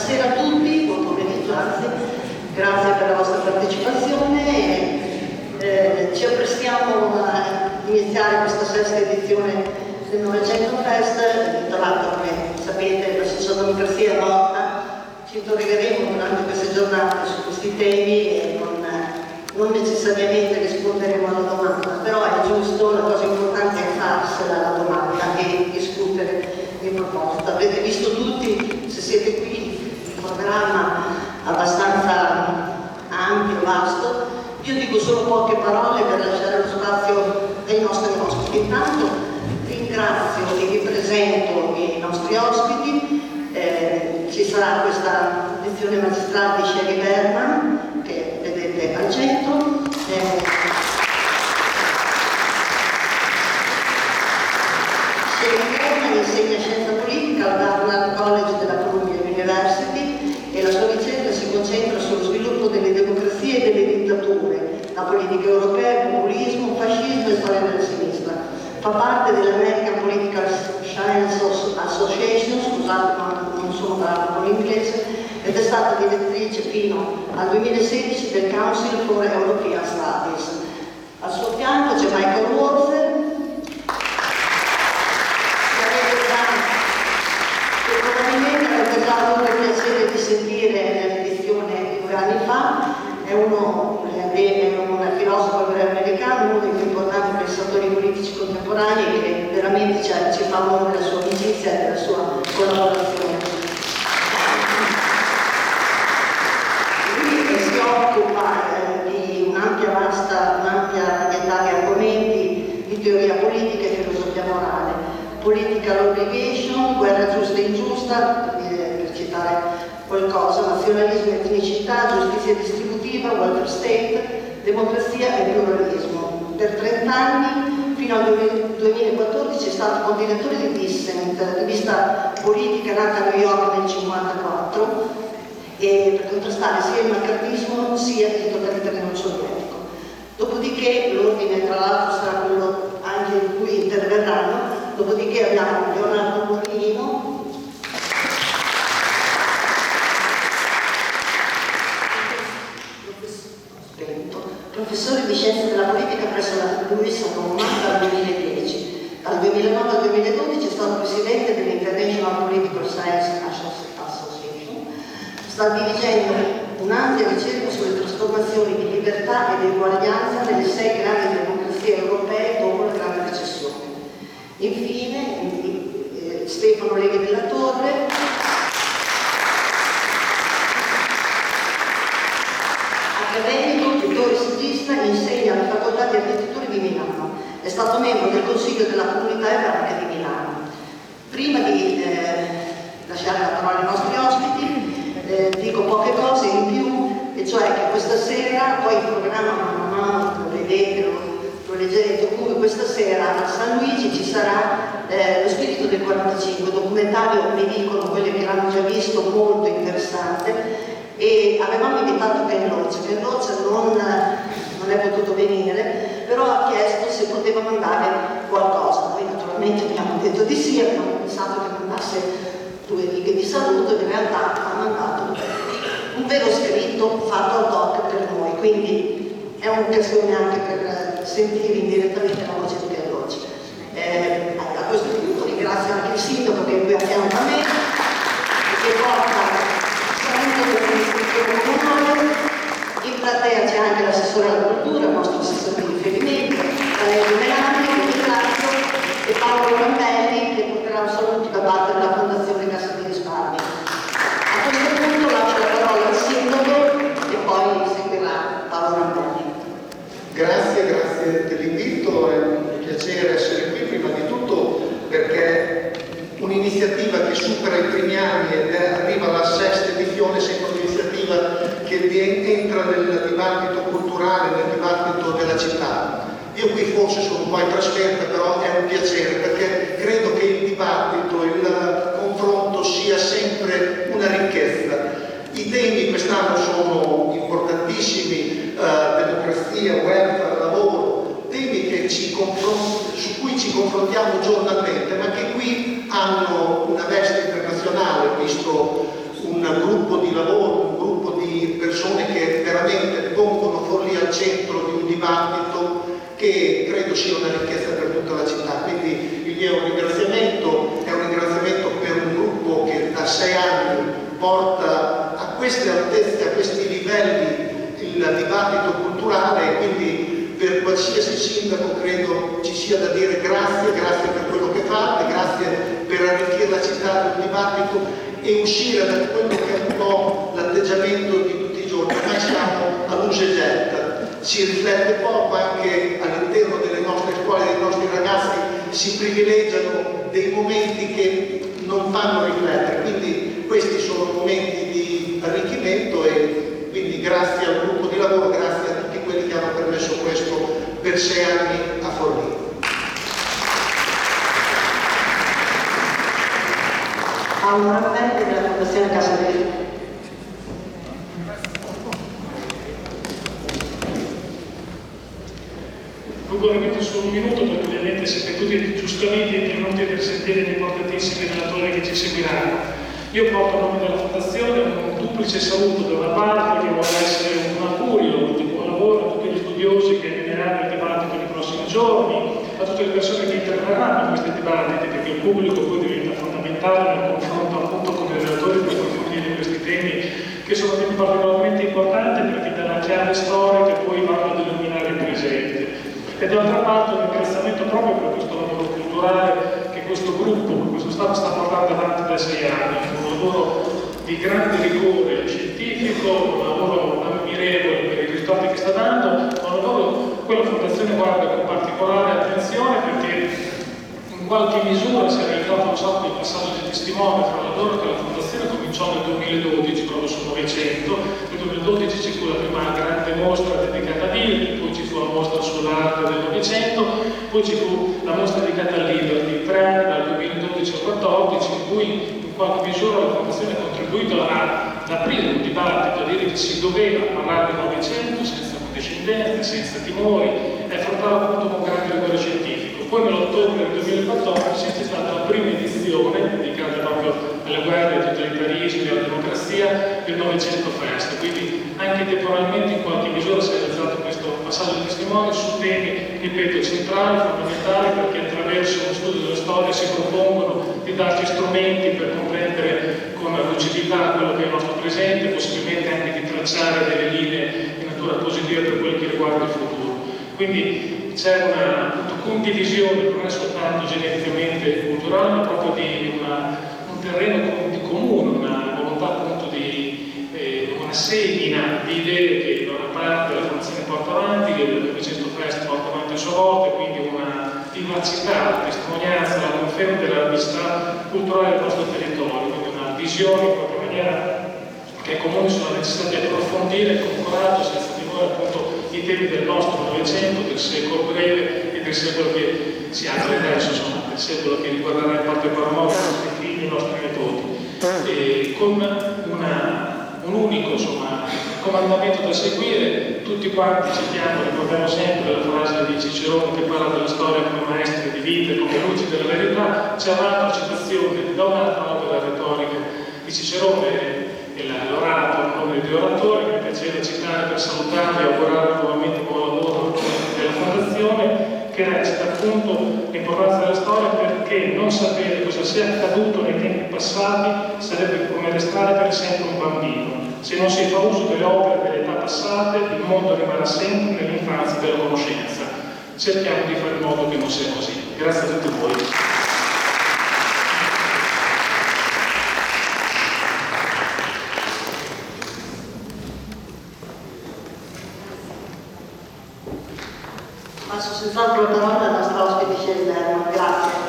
Buonasera a tutti, buon pomeriggio anzi, grazie per la vostra partecipazione. Ci apprestiamo a iniziare questa sesta edizione del Novecento Fest. Tra l'altro, come sapete, la socialdemocrazia è morta. Ci interrogheremo durante queste giornate su questi temi e non necessariamente risponderemo alla domanda, però è giusto, la cosa importante è farsela la domanda e discutere in proposito. Avete visto tutti, se siete qui, il programma abbastanza ampio, vasto. Io dico solo poche parole per lasciare lo spazio ai nostri ospiti. Intanto ringrazio e vi presento i nostri ospiti. Ci sarà questa lezione magistrale di Sheri Berman, che vedete al centro. Sheri Berman insegna scienza politica al Berman College della Columbia University e la sua ricerca si concentra sullo sviluppo delle democrazie e delle dittature, la politica europea, il populismo, il fascismo e storia della sinistra. Fa parte dell'American Political Science Association, scusate ma non sono brava con l'inglese, ed è stata direttrice fino al 2016 del Council for European Studies. Al suo fianco c'è Michael Walzer, che probabilmente avete già avuto il piacere di sentire nell'edizione di 2 anni fa. È un filosofo americano, uno dei più importanti pensatori politici contemporanei, che veramente ci fa onore della sua amicizia e della sua collaborazione. Lui si occupa di un'ampia varietà di argomenti di teoria politica e filosofia morale, political obligation, guerra giusta e ingiusta, per citare qualcosa, nazionalismo e etnicità, giustizia distributiva, welfare state, democrazia e pluralismo. Per 30 anni, fino al 2014, è stato condirettore di Discussant, rivista politica nata a New York nel 1954, e per contrastare sia il maccartismo sia il totalitarismo sovietico. Dopodiché, l'ordine tra l'altro sarà quello anche in cui interverranno, dopodiché abbiamo Leonardo Morlino, professore di scienze della politica presso la Louis Roma dal 2010. Dal 2009 al 2012 è stato presidente dell'International Political Science Association. Sta dirigendo un'ampia ricerca sulle trasformazioni di libertà ed eguaglianza nelle 6 grandi democrazie europee dopo la grande recessione. Infine, Stefano Levi Della Torre, accademico, pittore saggista, insegna alla facoltà di architettura di Milano. È stato membro del consiglio della comunità ebraica di Milano. Prima di lasciare la parola ai nostri ospiti, dico poche cose in più, e cioè che questa sera, poi il programma man mano lo vedete, lo leggerete ovunque, questa sera a San Luigi ci sarà lo spirito del 45, documentario, mi dicono quelli che l'hanno già visto, molto interessante. E avevamo invitato Ken Loach non è potuto venire, però ha chiesto se poteva mandare qualcosa. Noi naturalmente abbiamo detto di sì, abbiamo pensato che mandasse 2 righe di saluto, in realtà ha mandato un vero scritto fatto ad hoc per noi, quindi è un'occasione anche per sentire indirettamente la voce di Ken Loach. A questo punto ringrazio anche il sindaco che è qui a fianco a me, che porta in platea c'è anche l'assessore alla cultura, il nostro assessore di riferimento, Valerio Melani, che ringrazio, e Paolo Rambelli, che porterà un saluto da parte della Fondazione Cassa di Risparmio. A questo punto lascio la parola al sindaco e poi seguirà Paolo Rambelli. Grazie dell'invito, è un piacere essere qui, prima di tutto perché un'iniziativa che supera i primi anni ed arriva alla 6ª edizione, sempre un'iniziativa che entra nel dibattito culturale, nel dibattito della città. Io qui forse sono un po' in trasferta, però è un piacere perché credo che il dibattito, il confronto sia sempre una ricchezza. I temi quest'anno sono importantissimi, democrazia, welfare, lavoro, temi che su cui ci confrontiamo giornalmente, ma che qui hanno una veste internazionale, visto un gruppo di lavoro, un gruppo di persone che veramente pongono Forlì al centro di un dibattito che credo sia una ricchezza per tutta la città. Quindi il mio ringraziamento è un ringraziamento per un gruppo che da 6 anni porta a queste altezze, a questi livelli il dibattito culturale, e quindi per qualsiasi sindaco credo ci sia da dire grazie per quello che fate, grazie per arricchire la città di un dibattito e uscire da quello che è un po' l'atteggiamento di tutti i giorni. Ormai siamo a luce getta, si riflette poco anche all'interno delle nostre scuole, dei nostri ragazzi, si privilegiano dei momenti che non fanno riflettere, quindi questi sono momenti di arricchimento e quindi grazie al gruppo di lavoro, grazie a tutti quelli che hanno permesso questo per 6 anni a Forlì. Amoramente della Fondazione Casa Verde. Veramente solo un minuto, perché ovviamente siete tutti giustamente intervenuti per sentire gli importantissimi relatori che ci seguiranno. Io porto a nome della Fondazione un duplice saluto da una parte che vuole essere un augurio di buon lavoro a tutti gli studiosi che veneranno il dibattito nei prossimi giorni, a tutte le persone che interverranno in questi dibattiti, perché il pubblico poi diventa fondamentale nel confronto appunto con i relatori per approfondire questi temi che sono temi particolarmente importanti perché dalla chiave storica poi vanno a denominare il presente. E dall'altra parte un ringraziamento proprio per questo lavoro culturale che questo gruppo, questo Stato sta portando avanti da 6 anni, un lavoro di grande rigore scientifico, un lavoro ammirevole per i risultati che sta dando, ma un lavoro quello la Fondazione guarda con particolare attenzione perché in qualche misura si è realizzato un salto di passaggio di testimone tra l'lavoro che la Fondazione cominciò nel 2012 proprio sul Novecento. Nel 2012 ci fu la prima grande mostra dedicata a delle, poi ci fu la mostra sull'arte del Novecento, poi ci fu la mostra dedicata al Liberty, 3 anni dal 2012 al 2014, in cui in qualche misura la Fondazione ha contribuito ad aprire un dibattito, a dire che si doveva parlare del Novecento senza condiscendenza, senza timori e affrontare appunto con grande rigore scientifico. Poi nell'ottobre del 2014 c'è stata la prima edizione dedicata proprio alle guerre, ai totalitarismi, alla democrazia del Novecento Fest, quindi anche temporalmente in qualche misura si è realizzato questo passaggio di testimone su temi, ripeto, centrali, fondamentali, perché attraverso lo studio della storia si propongono di darci strumenti per comprendere con lucidità quello che è il nostro presente, possibilmente anche di tracciare delle linee di natura positiva per quello che riguarda il futuro. Quindi c'è una condivisione, non è soltanto genericamente culturale, ma proprio di un terreno di comune, una volontà appunto di una semina di idee che da una parte la Fondazione porta avanti, che il Princeton Fest porta avanti a sua volta, e quindi una vivacità, la testimonianza, la conferma della vista culturale del nostro territorio, quindi una visione in qualche maniera che è comune sulla necessità di approfondire con coraggio, senza timore appunto i temi del nostro Novecento, del secolo breve e del secolo che si apre adesso, insomma, del secolo che riguarderà in parte per modo i nostri figli e i nostri nipoti, e con un unico comandamento da seguire. Tutti quanti citiamo, ricordiamo sempre la frase di Cicerone che parla della storia come maestri di vita e come luci della verità. C'è un'altra citazione da un'altra opera retorica di Cicerone, l'orato, il nome di oratore, che mi piaceva citare per salutarvi e augurare nuovamente buon lavoro della Fondazione, che recita appunto l'importanza della storia perché non sapere cosa sia accaduto nei tempi passati sarebbe come restare per sempre un bambino. Se non si fa uso delle opere delle età passate, il mondo rimarrà sempre nell'infanzia della conoscenza. Cerchiamo di fare in modo che non sia così. Grazie a tutti voi. Passo senz'altro la parola alla nostra ospite Sheri Berman. Grazie.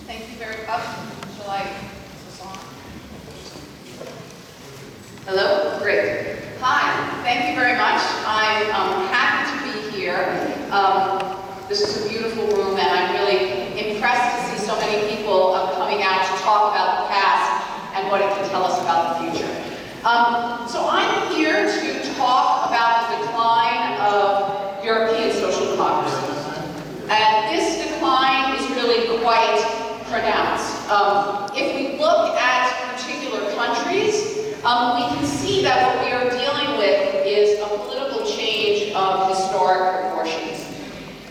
Thank you very much. Shall I? Is this on? Hello? Great. Hi. Thank you very much. I So I'm here to talk about the decline of European social democracy. And this decline is really quite pronounced. If we look at particular countries, we can see that what we are dealing with is a political change of historic proportions.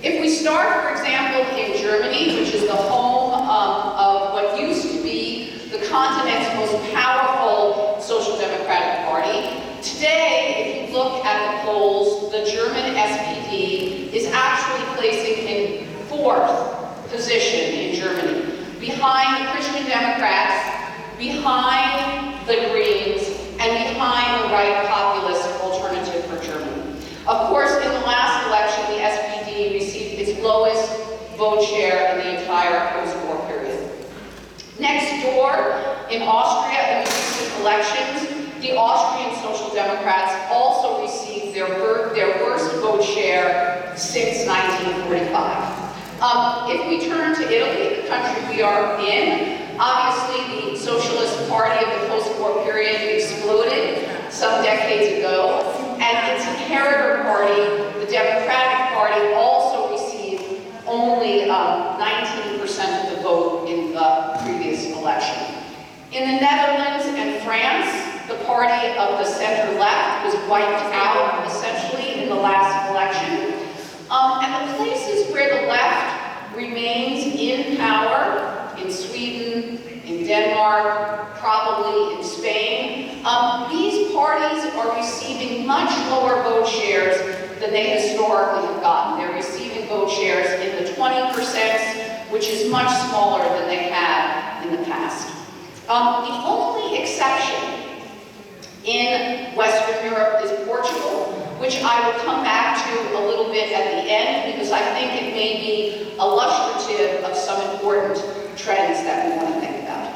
If we start, for example, in Germany, which is the home of what used to be the continent's most powerful social democratic party, today, if you look at the polls, the German SPD is actually placing in 4th position in Germany, behind the Christian Democrats, behind the Greens, and behind the right populist Alternative for Germany. Of course, in the last election, the SPD received its lowest vote share in the entire post-war period. Next door, in Austria, in the recent elections, the Austrian Social Democrats also received their worst vote share since 1945. If we turn to Italy, the country we are in, obviously the Socialist Party of the post-war period exploded some decades ago, and its inheritor party, the Democratic Party, also received only 19% of the vote in the previous election. In the Netherlands and France, the party of the center-left was wiped out, essentially, in the last election. And the places where the left remains in power, in Sweden, in Denmark, probably in Spain, these parties are receiving much lower vote shares than they historically have gotten. They're receiving vote shares in the 20%, which is much smaller than they have in the past. The only exception in Western Europe is Portugal, which I will come back to a little bit at the end because I think it may be illustrative of some important trends that we want to think about.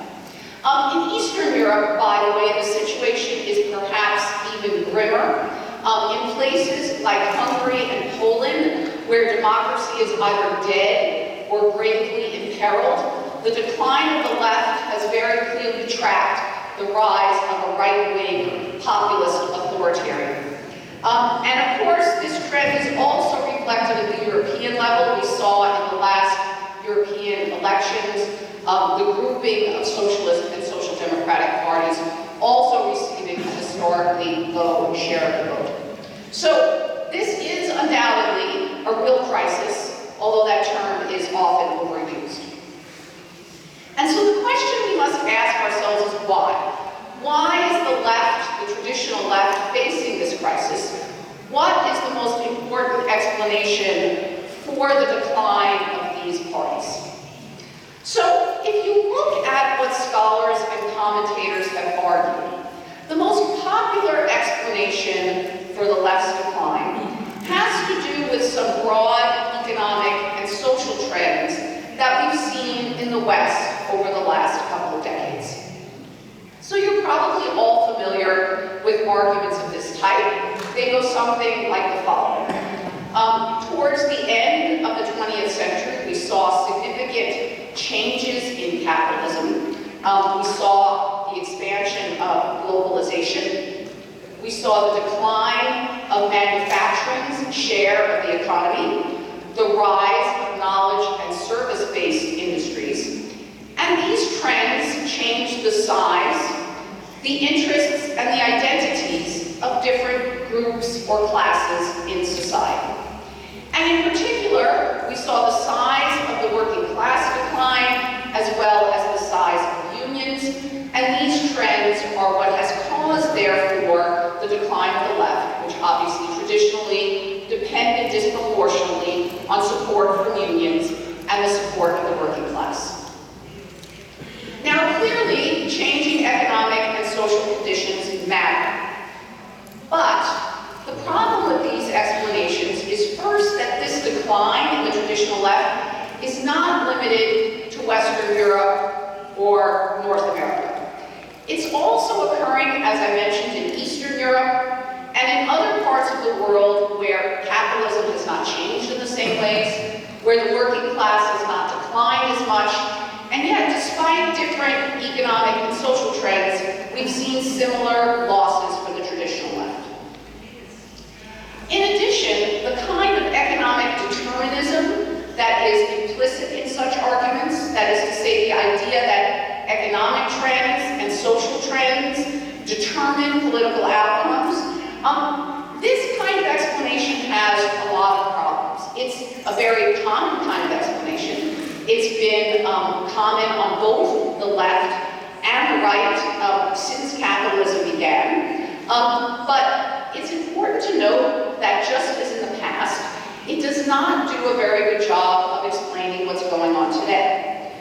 In Eastern Europe, by the way, the situation is perhaps even grimmer. In places like Hungary and Poland, where democracy is either dead or gravely imperiled, the decline of the left has very clearly tracked the rise of a right-wing populist authoritarian. And of course, this trend is also reflected at the European level. We saw in the last European elections the grouping of socialist and social democratic parties also receiving a historically low share of the vote. So this is undoubtedly a real crisis, although that term is often overused. And so the question we must ask ourselves is why? Why is the left, the traditional left, facing this crisis? What is the most important explanation for the decline of these parties? So, if you look at what scholars and commentators have argued, the most popular explanation for the left's decline has to do with some broad economic and social trends that we've seen in the West over the last couple of decades. So you're probably all familiar with arguments of this type. They go something like the following. Towards the end of the 20th century, we saw significant changes in capitalism. We saw the expansion of globalization. We saw the decline of manufacturing's share of the economy, the rise of knowledge and service-based industries. And these trends changed the size, the interests, and the identities of different groups or classes in society. And in particular, we saw the size of the working class decline as well as the size of unions, and these trends are what has caused, therefore, the decline of the left, which obviously traditionally depended disproportionately on support from unions and the support of the working class. Now, clearly, changing economic and social conditions matter. But the problem with these explanations is first that this decline in the traditional left is not limited to Western Europe or North America. It's also occurring, as I mentioned, in Eastern Europe and in other parts of the world where capitalism has not changed in the same ways, where the working class has not declined as much, and yet despite different economic and social trends, we've seen similar losses for the common kind of explanation. It's been common on both the left and the right since capitalism began. But it's important to note that just as in the past, it does not do a very good job of explaining what's going on today.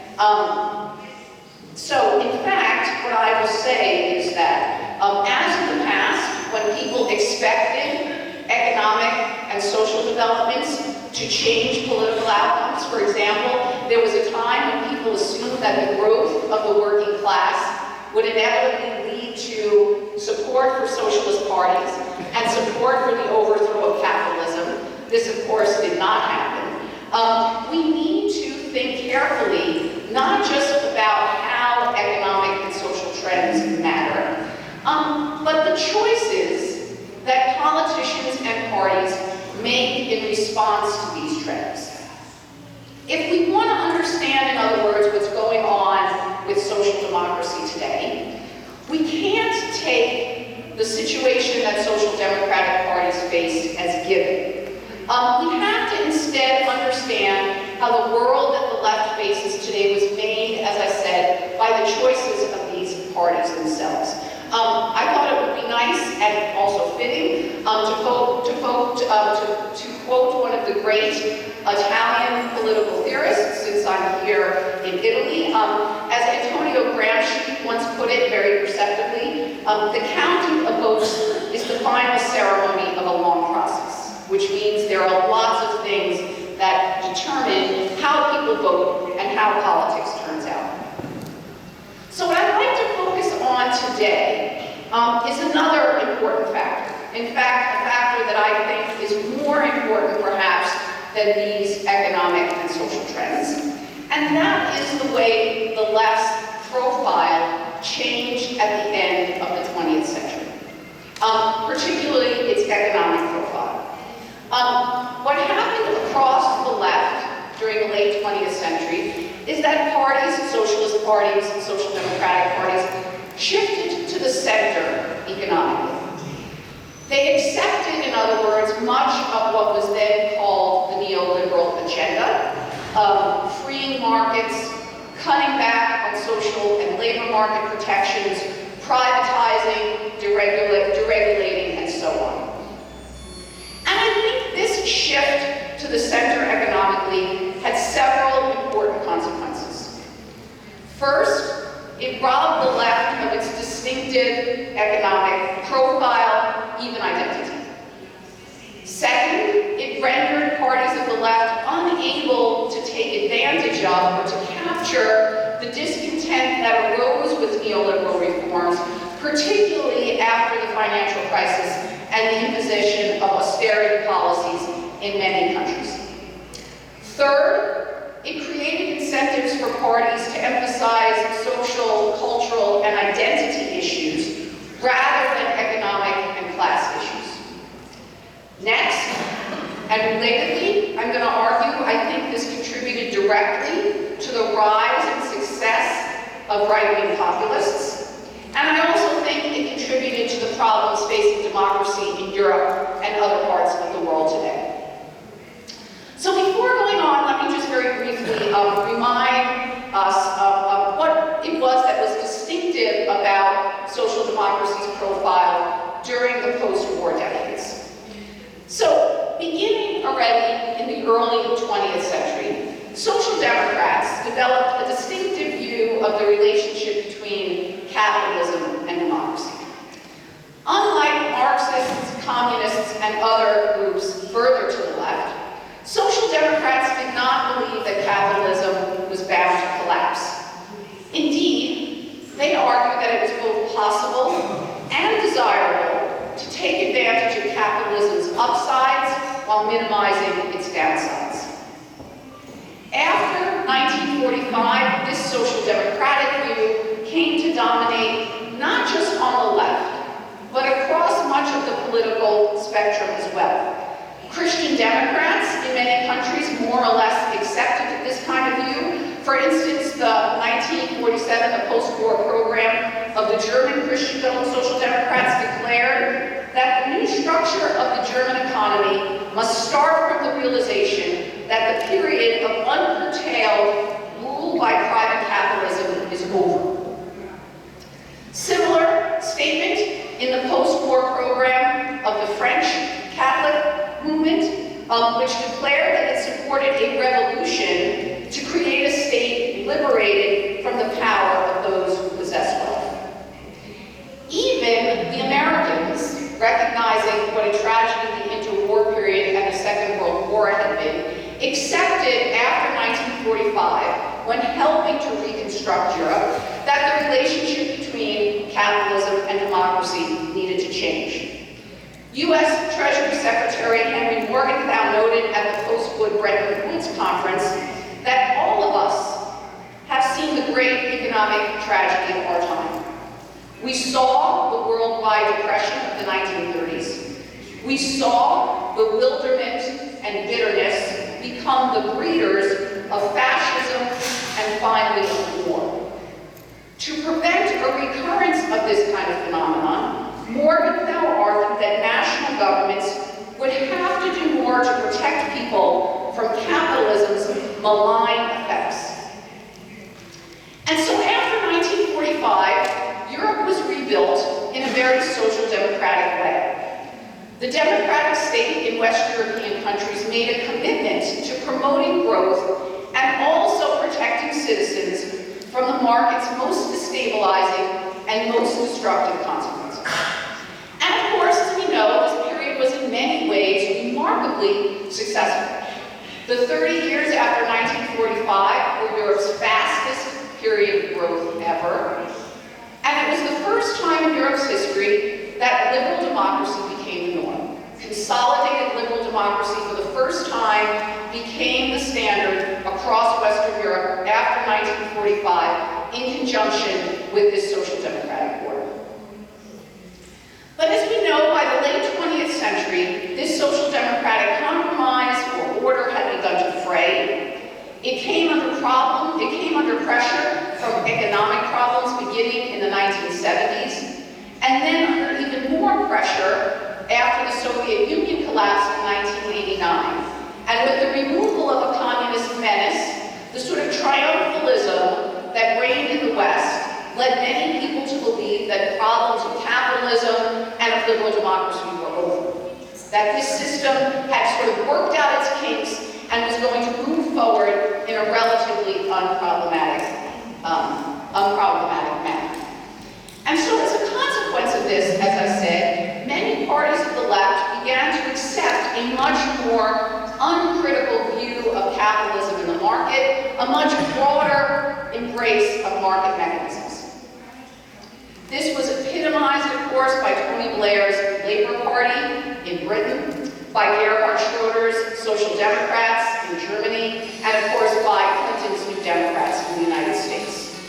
So, in fact, what I will say is that as in the past, when people expected economic and social developments to change political outcomes, for example, there was a time when people assumed that the growth of the working class would inevitably lead to support for socialist parties and support for the overthrow of capitalism. This, of course, did not happen. We need to think carefully, not just about how economic and social trends matter, but the choices that politicians and parties make in response to these trends. If we want to understand, in other words, what's going on with social democracy today, we can't take the situation that social democratic parties faced as given. We have to instead understand how the world that the left faces today was made, as I said, by the choices of these parties themselves. I thought it would be nice and also fitting to quote one of the great Italian political theorists, since I'm here in Italy. As Antonio Gramsci once put it very perceptively, the counting of votes is the final ceremony of a long process, which means there are lots of things that determine how people vote and how politics turns out. So what I'd like to focus on today is another important factor. In fact, a factor that I think is more important perhaps than these economic and social trends. And that is the way the left's profile changed at the end of the 20th century, particularly its economic profile. What happened across the left during the late 20th century is that parties, socialist parties, and social democratic parties, shifted to the center economically. They accepted, in other words, much of what was then called the neoliberal agenda, freeing markets, cutting back on social and labor market protections, privatizing, deregulating, and so on. And I think this shift to the center economically had several important consequences. First, it robbed the left of its distinctive economic profile, even identity. Second, it rendered parties of the left unable to take advantage of or to capture the discontent that arose with neoliberal reforms, particularly after the financial crisis and the imposition of austerity policies in many countries. Third, it created incentives for parties to emphasize social, cultural, and identity issues rather than economic and class issues. Next, and relatedly, I'm going to argue, I think this contributed directly to the rise and success of right-wing populists, and I also think it contributed to the problems facing democracy in Europe and other parts of the world today. So before going on, let me just very briefly remind us of what it was that was distinctive about social democracy's profile during the post-war decades. So, beginning already in the early 20th century, social democrats developed a distinctive view of the relationship between capitalism and democracy. Unlike Marxists, communists, and other groups further to the left, social democrats did not believe that capitalism was bound to collapse. Indeed, they argued that it was both possible and desirable to take advantage of capitalism's upsides while minimizing its downsides. After 1945, this social democratic view came to dominate not just on the left, but across much of the political spectrum as well. Christian Democrats in many countries more or less accepted this kind of view. For instance, the 1947, the post-war program of the German Christian Social Democrats declared that the new structure of the German economy must start from the realization that the period of uncurtailed rule by private capitalism is over. Similar statement in the post-war program of the French Catholic movement, which declared that it supported a revolution to create a state liberated from the power of those who possess wealth. Even the Americans, recognizing what a tragedy the interwar period and the Second World War had been, accepted after 1945, when helping to reconstruct Europe, that the relationship between capitalism and democracy needed to change. U.S. Treasury Secretary Henry Morgenthau noted at the post-Wood Bretton Woods Conference that all of us have seen the great economic tragedy of our time. We saw the worldwide depression of the 1930s. We saw bewilderment and bitterness become the breeders of fascism and finally of war. To prevent a recurrence of this kind of phenomenon, Morgenthau argued that national governments would have to do more to protect people from capitalism's malign effects. And so after 1945, Europe was rebuilt in a very social democratic way. The democratic state in West European countries made a commitment to promoting growth and also protecting citizens from the market's most destabilizing and most destructive consequences. And of course, as we know, this period was in many ways remarkably successful. The 30 years after 1945 were Europe's fastest period of growth ever, and it was the first time in Europe's history that liberal democracy became the norm. Consolidated liberal democracy for the first time became the standard across Western Europe after 1945 in conjunction with this social democratic order. But as we know, by the late 20th century, this social democratic compromise or order had begun to fray. It came under pressure from economic problems beginning in the 1970s, and then under even more pressure after the Soviet Union collapsed in 1989. And with the removal of a communist menace, the sort of triumphalism that reigned in the West led many people to believe that problems of capitalism and of liberal democracy were over. That this system had sort of worked out its kinks and was going to move forward in a relatively unproblematic manner. And so as a consequence of this, as I said, many parties of the left began to accept a much more uncritical view of capitalism in the market, a much broader embrace of market mechanisms. This was epitomized, of course, by Tony Blair's Labour Party in Britain, by Gerhard Schroeder's Social Democrats in Germany, and of course by Clinton's New Democrats in the United States.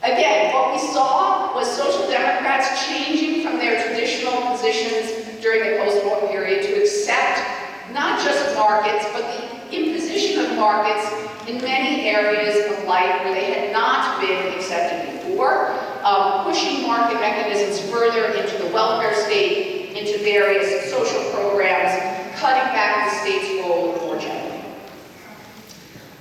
Again, what we saw was Social Democrats changing from their traditional positions during the post-war period to accept not just markets, but the imposition of markets in many areas of life where they had not been accepted before, pushing market mechanisms further into the welfare state, into various social programs, cutting back the state's role more generally.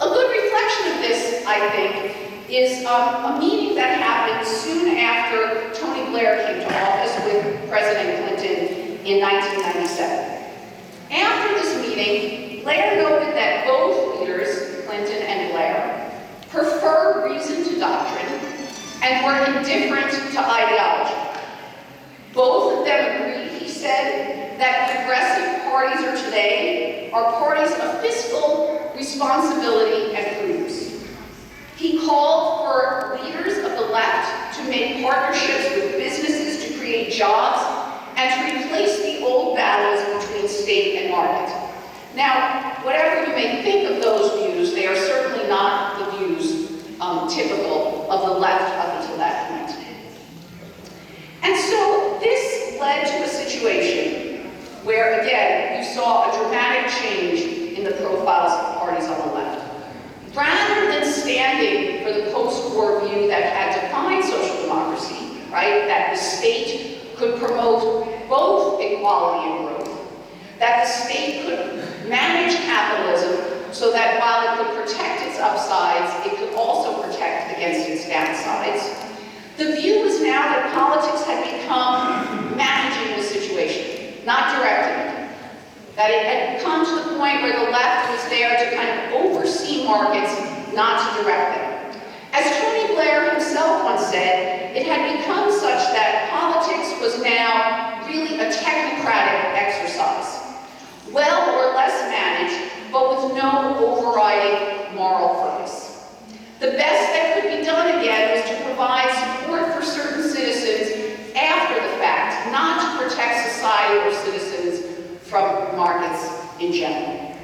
A good reflection of this, I think, is a meeting that happened soon after Tony Blair came to office with President Clinton in 1997. After this meeting, Blair noted that both leaders, Clinton and Blair, prefer reason to doctrine and were indifferent to ideology. Both of them agreed, he said, that progressive parties of today are parties of fiscal responsibility and prudence. He called for leaders of the left to make partnerships with businesses to create jobs and to replace the old battles between state and market. Now, whatever you may think of those views, they are certainly not the views typical of the left up until that point. And so this led to a situation where, again, you saw a dramatic change in the profiles of parties on the left. Rather than standing for the post-war view that had defined social democracy, right, that the state could promote both equality and growth, that the state could manage capitalism so that while it could protect its upsides, it could also protect against its downsides. The view was now that politics had become managing the situation, not directing it. That it had come to the point where the left was there to kind of oversee markets, not to direct them. As Tony Blair himself once said, it had become such that politics was now really a technocratic exercise, well or less managed, but with no overriding moral purpose. The best that could be done again was to provide support for certain citizens after the fact, not to protect society or citizens from markets in general.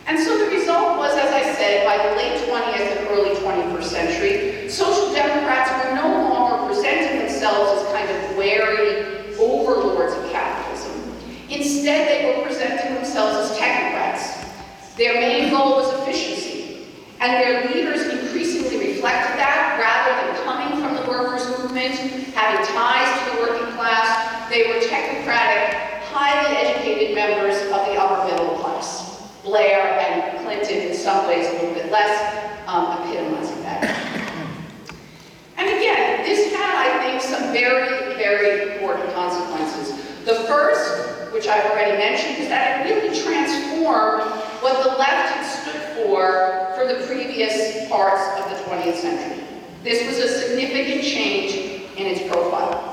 And so the result was, as I said, by the late 20th and early 21st century, social democrats were no longer presenting themselves as kind of wary overlords of capitalism. Instead, they were presenting themselves as technocrats. Their main goal was efficiency, and their leaders increasingly reflected that. Rather than coming from the workers' movement, having ties to the working class, they were technocratic, highly educated members of the upper middle class. Blair and Clinton, in some ways a little bit less, epitomizing that. And again, this had, I think, some very, very important consequences. The first, which I've already mentioned, is that it really transformed what the left had stood for the previous parts of the 20th century. This was a significant change in its profile.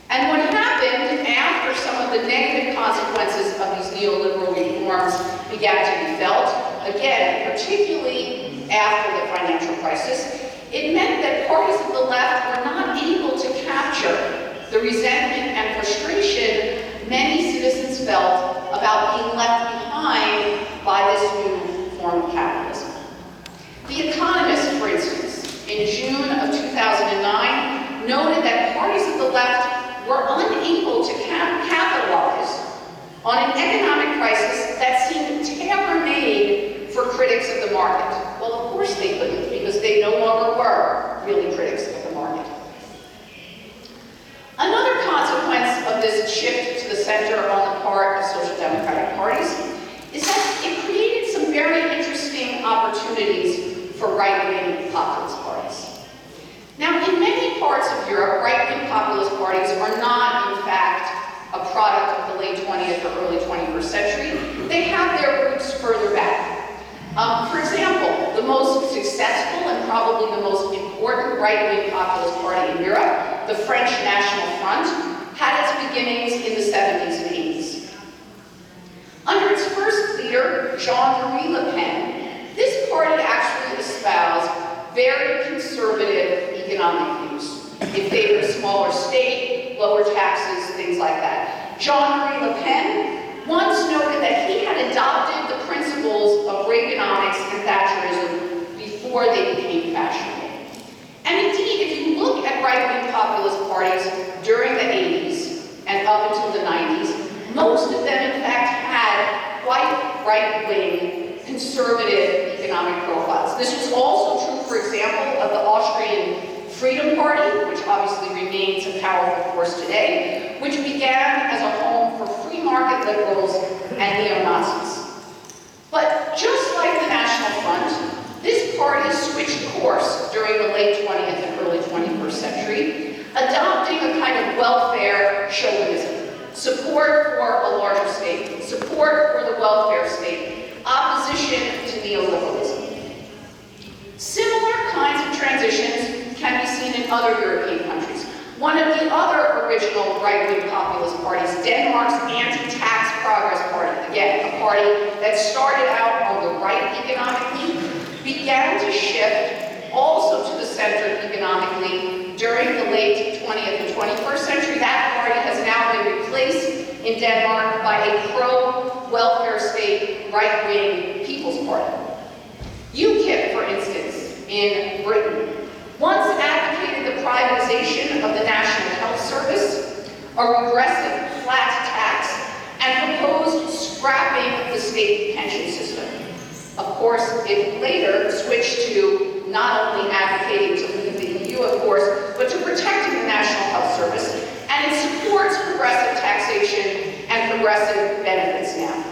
And what happened after some of the negative consequences of these neoliberal reforms began to be felt, again, particularly after the financial crisis, it meant that parties of the left were not able to capture the resentment and frustration many citizens felt about being left behind by this new form of capitalism. The Economist, for instance, in June of 2009, noted that parties of the left were unable to capitalize on an economic crisis that seemed tailor-made for critics of the market. Well, of course they couldn't, because they no longer were really critics of the market. Another consequence of this shift to the center on the part of social democratic parties is that it created some very interesting opportunities for right-wing populist parties. Now, in many parts of Europe, right-wing populist parties are not, in fact, a product of the late 20th or early 21st century. They have their roots further back. For example, the most successful and probably the most important right-wing populist party in Europe, the French National Front, had its beginnings in the 70s and 80s. Under its first leader, Jean-Marie Le Pen, this party actually espoused very conservative economic views. It favored a smaller state, lower taxes, things like that. Jean-Marie Le Pen once noted that he had adopted the principles of Reaganomics and Thatcherism before they became fashionable. And indeed, if you look at right-wing populist parties during the 80s and up until the 90s, most of them in fact had quite right-wing conservative economic profiles. This was also true, for example, of the Austrian Freedom Party, which obviously remains a powerful force today, which began as a home for free market liberals and neo-Nazis. But just like the National Front, this party switched course during the late 20th and early 21st century, adopting a kind of welfare chauvinism, support for a larger state, support for the welfare state, opposition to neoliberalism. Similar kinds of transitions can be seen in other European countries. One of the other original right-wing populist parties, Denmark's Anti-Tax Progress Party, again, a party that started out on the right economically, began to shift also to the center economically during the late 20th and 21st century. That party has now been replaced in Denmark by a pro-welfare state right-wing People's Party. UKIP, for instance, in Britain, once advocated the privatization of the National Health Service, a regressive flat tax, and proposed scrapping the state pension system. Of course, it later switched to not only advocating to leave the EU, of course, but to protecting the National Health Service, and it supports progressive taxation and progressive benefits now.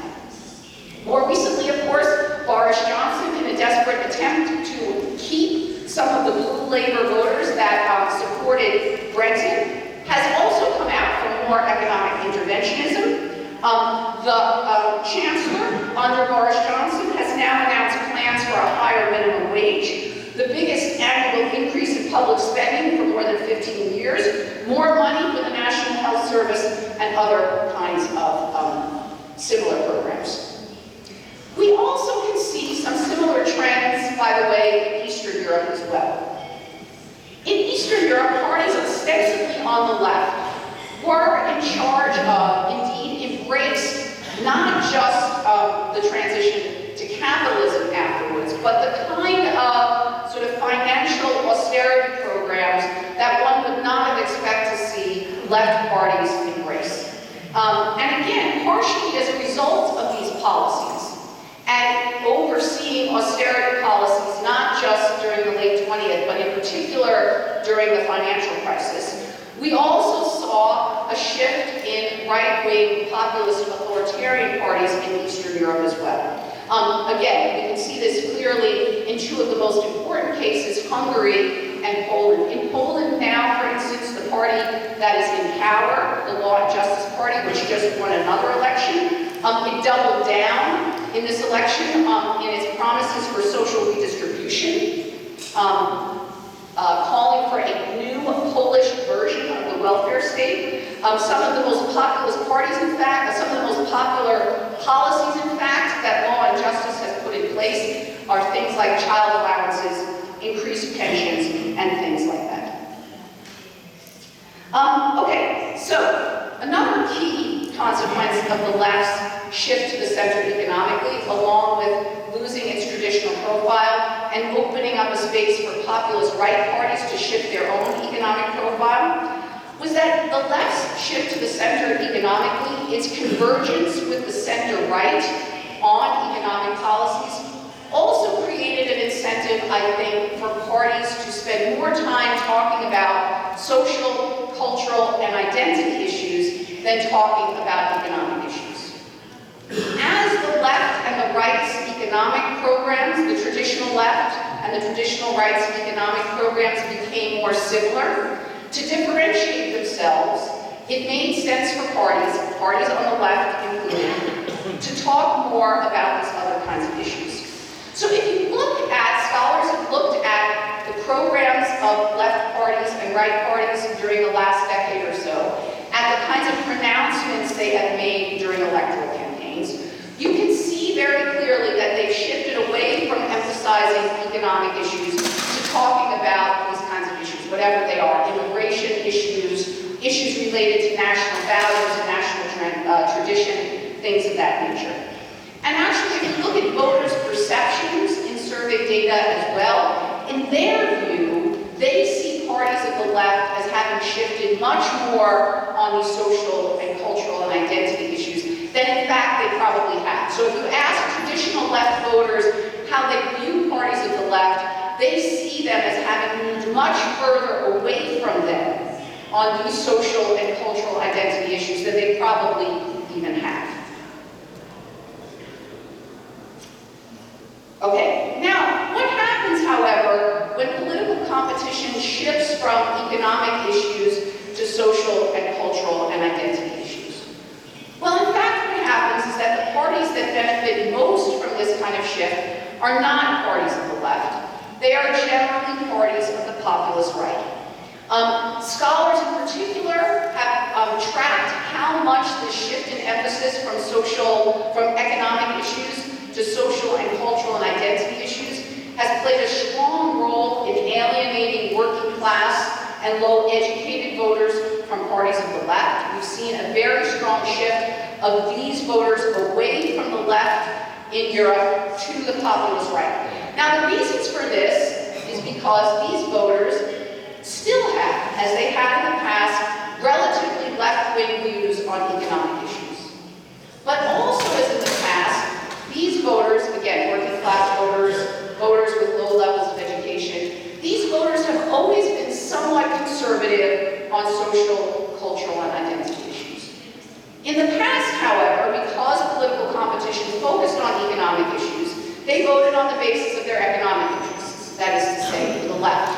a desperate attempt to keep some of the blue labor voters that supported Brexit, has also come out for more economic interventionism. The Chancellor, under Boris Johnson, has now announced plans for a higher minimum wage, the biggest annual increase in public spending for more than 15 years, more money for the National Health Service, and other kinds of similar programs. We also can see some similar trends, by the way, in Eastern Europe as well. In Eastern Europe, parties ostensibly on the left were in charge of, indeed embraced, not just the transition to capitalism afterwards, but the kind of sort of financial austerity programs that one would not have expected to see left parties embrace. And again, partially as a result of these policies and overseeing austerity policies, not just during the late 20th, but in particular during the financial crisis, we also saw a shift in right-wing populist authoritarian parties in Eastern Europe as well. Again, we can see this clearly in two of the most important cases, Hungary and Poland. In Poland now, for instance, the party that is in power, the Law and Justice Party, which just won another election, it doubled down in this election in its promises for social redistribution, calling for a new Polish version of the welfare state. Some of the most populist parties, in fact, some of the most popular policies, in fact, that Law and Justice has put in place are things like child allowances, increased pensions, and things like that. Okay, so another key consequence of the left's shift to the center economically, along with losing its traditional profile and opening up a space for populist right parties to shift their own economic profile, was that the left's shift to the center economically, its convergence with the center right on economic policies, also created an incentive, I think, for parties to spend more time talking about social, cultural, and identity issues than talking about economic issues. As the left and the right's economic programs, the traditional left and the traditional right's economic programs became more similar, to differentiate themselves, it made sense for parties on the left included, to talk more about these other kinds of issues. So if you look at, scholars have looked at the programs of left parties and right parties during the last decade or so, at the kinds of pronouncements they have made during electoral campaigns, you can see very clearly that they've shifted away from emphasizing economic issues to talking about these kinds of issues, whatever they are, immigration issues, issues related to national values and national tradition, things of that nature. And actually, if you look at voters' perceptions in survey data as well, in their view, they see parties of the left as having shifted much more on these social and cultural and identity issues than in fact they probably have. So if you ask traditional left voters how they view parties of the left, they see them as having moved much further away from them on these social and cultural identity issues than they probably even have. Okay, now, what happens, however, when political competition shifts from economic issues to social and cultural and identity issues? Well, in fact, what happens is that the parties that benefit most from this kind of shift are not parties of the left. They are generally parties of the populist right. Scholars in particular have tracked how much this shift in emphasis from economic issues to social and cultural and identity issues has played a strong role in alienating working class and low-educated voters from parties of the left. We've seen a very strong shift of these voters away from the left in Europe to the populist right. Now, the reasons for this is because these voters still have, as they had in the past, relatively left-wing views on economic issues. But also, as in the past, these voters, again, working-class voters, voters with low levels of education, these voters have always been somewhat conservative on social, cultural, and identity issues. In the past, however, because political competition focused on economic issues, they voted voted on the basis of their economic interests, that is to say, the left.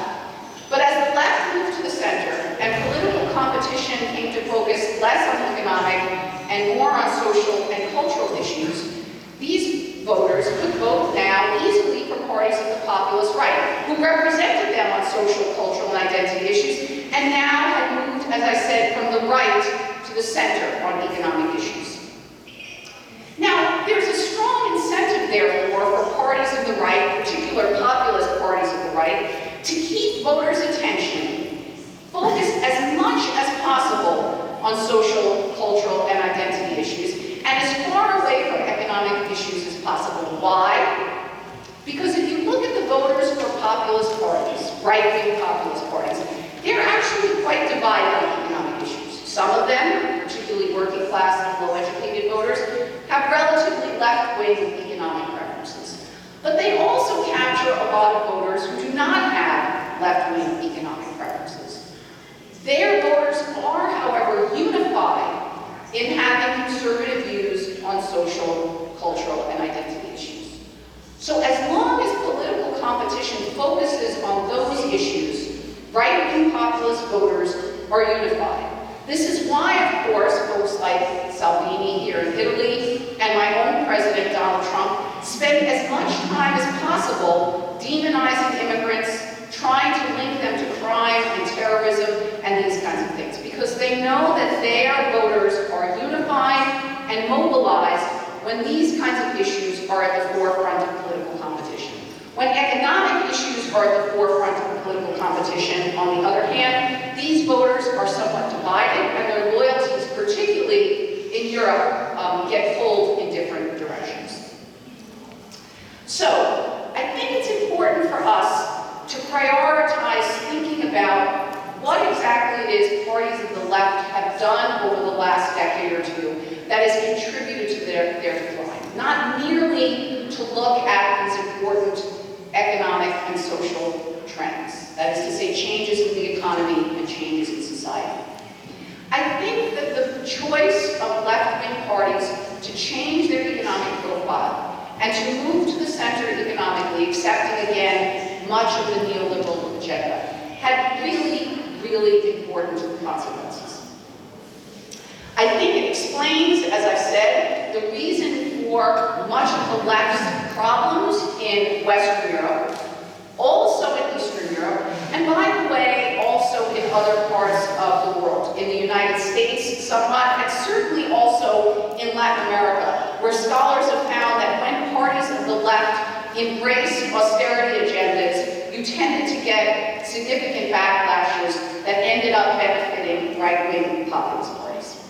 But as the left moved to the center and political competition came to focus less on economic and more on social and cultural issues, these voters could vote now easily for parties of the populist right, who represented them on social, cultural, and identity issues, and now had moved, as I said, from the right to the center on economic issues. Now, there's a strong incentive, therefore, for parties of the right, particular populist parties of the right, to keep voters' attention focused as much as possible on social, cultural, and identity issues, and as far away from economic issues as possible. Why? Because if you look at the voters for populist parties, right-wing populist parties, they're actually quite divided on economic issues. Some of them, particularly working class and low-educated voters, have relatively left-wing economic preferences. But they also capture a lot of voters who do not have left-wing economic preferences. Their voters are, however, unified in having conservative views on social, cultural, and identity issues. So as long as political competition focuses on those issues, right-wing populist voters are unified. This is why, of course, folks like Salvini here in Italy and my own president, Donald Trump, spend as much time as possible demonizing immigrants, trying to link them to crime and terrorism and these kinds of things, because they know that their voters are unified and mobilized when these kinds of issues are at the forefront of political competition. When economic issues are at the forefront of political competition, on the other hand, these voters are somewhat divided, and their loyalties, particularly in Europe, get pulled in different directions. So, I think it's important for us to prioritize thinking about what exactly it is parties of the left have done over the last decade or two that has contributed to their decline. Not merely to look at these important economic and social trends, that is to say, changes in the economy and changes in society. I think that the choice of left-wing parties to change their economic profile and to move to the center economically, accepting again much of the neoliberal agenda, had really, really important consequences. I think it explains, as I said, the reason for much of the left's problems in Western Europe, also in Eastern Europe, and by the way, also in other parts of the world. In the United States, somewhat, and certainly also in Latin America, where scholars have found that when parties of the left embraced austerity agendas, you tended to get significant backlashes that ended up benefiting right-wing populist parties.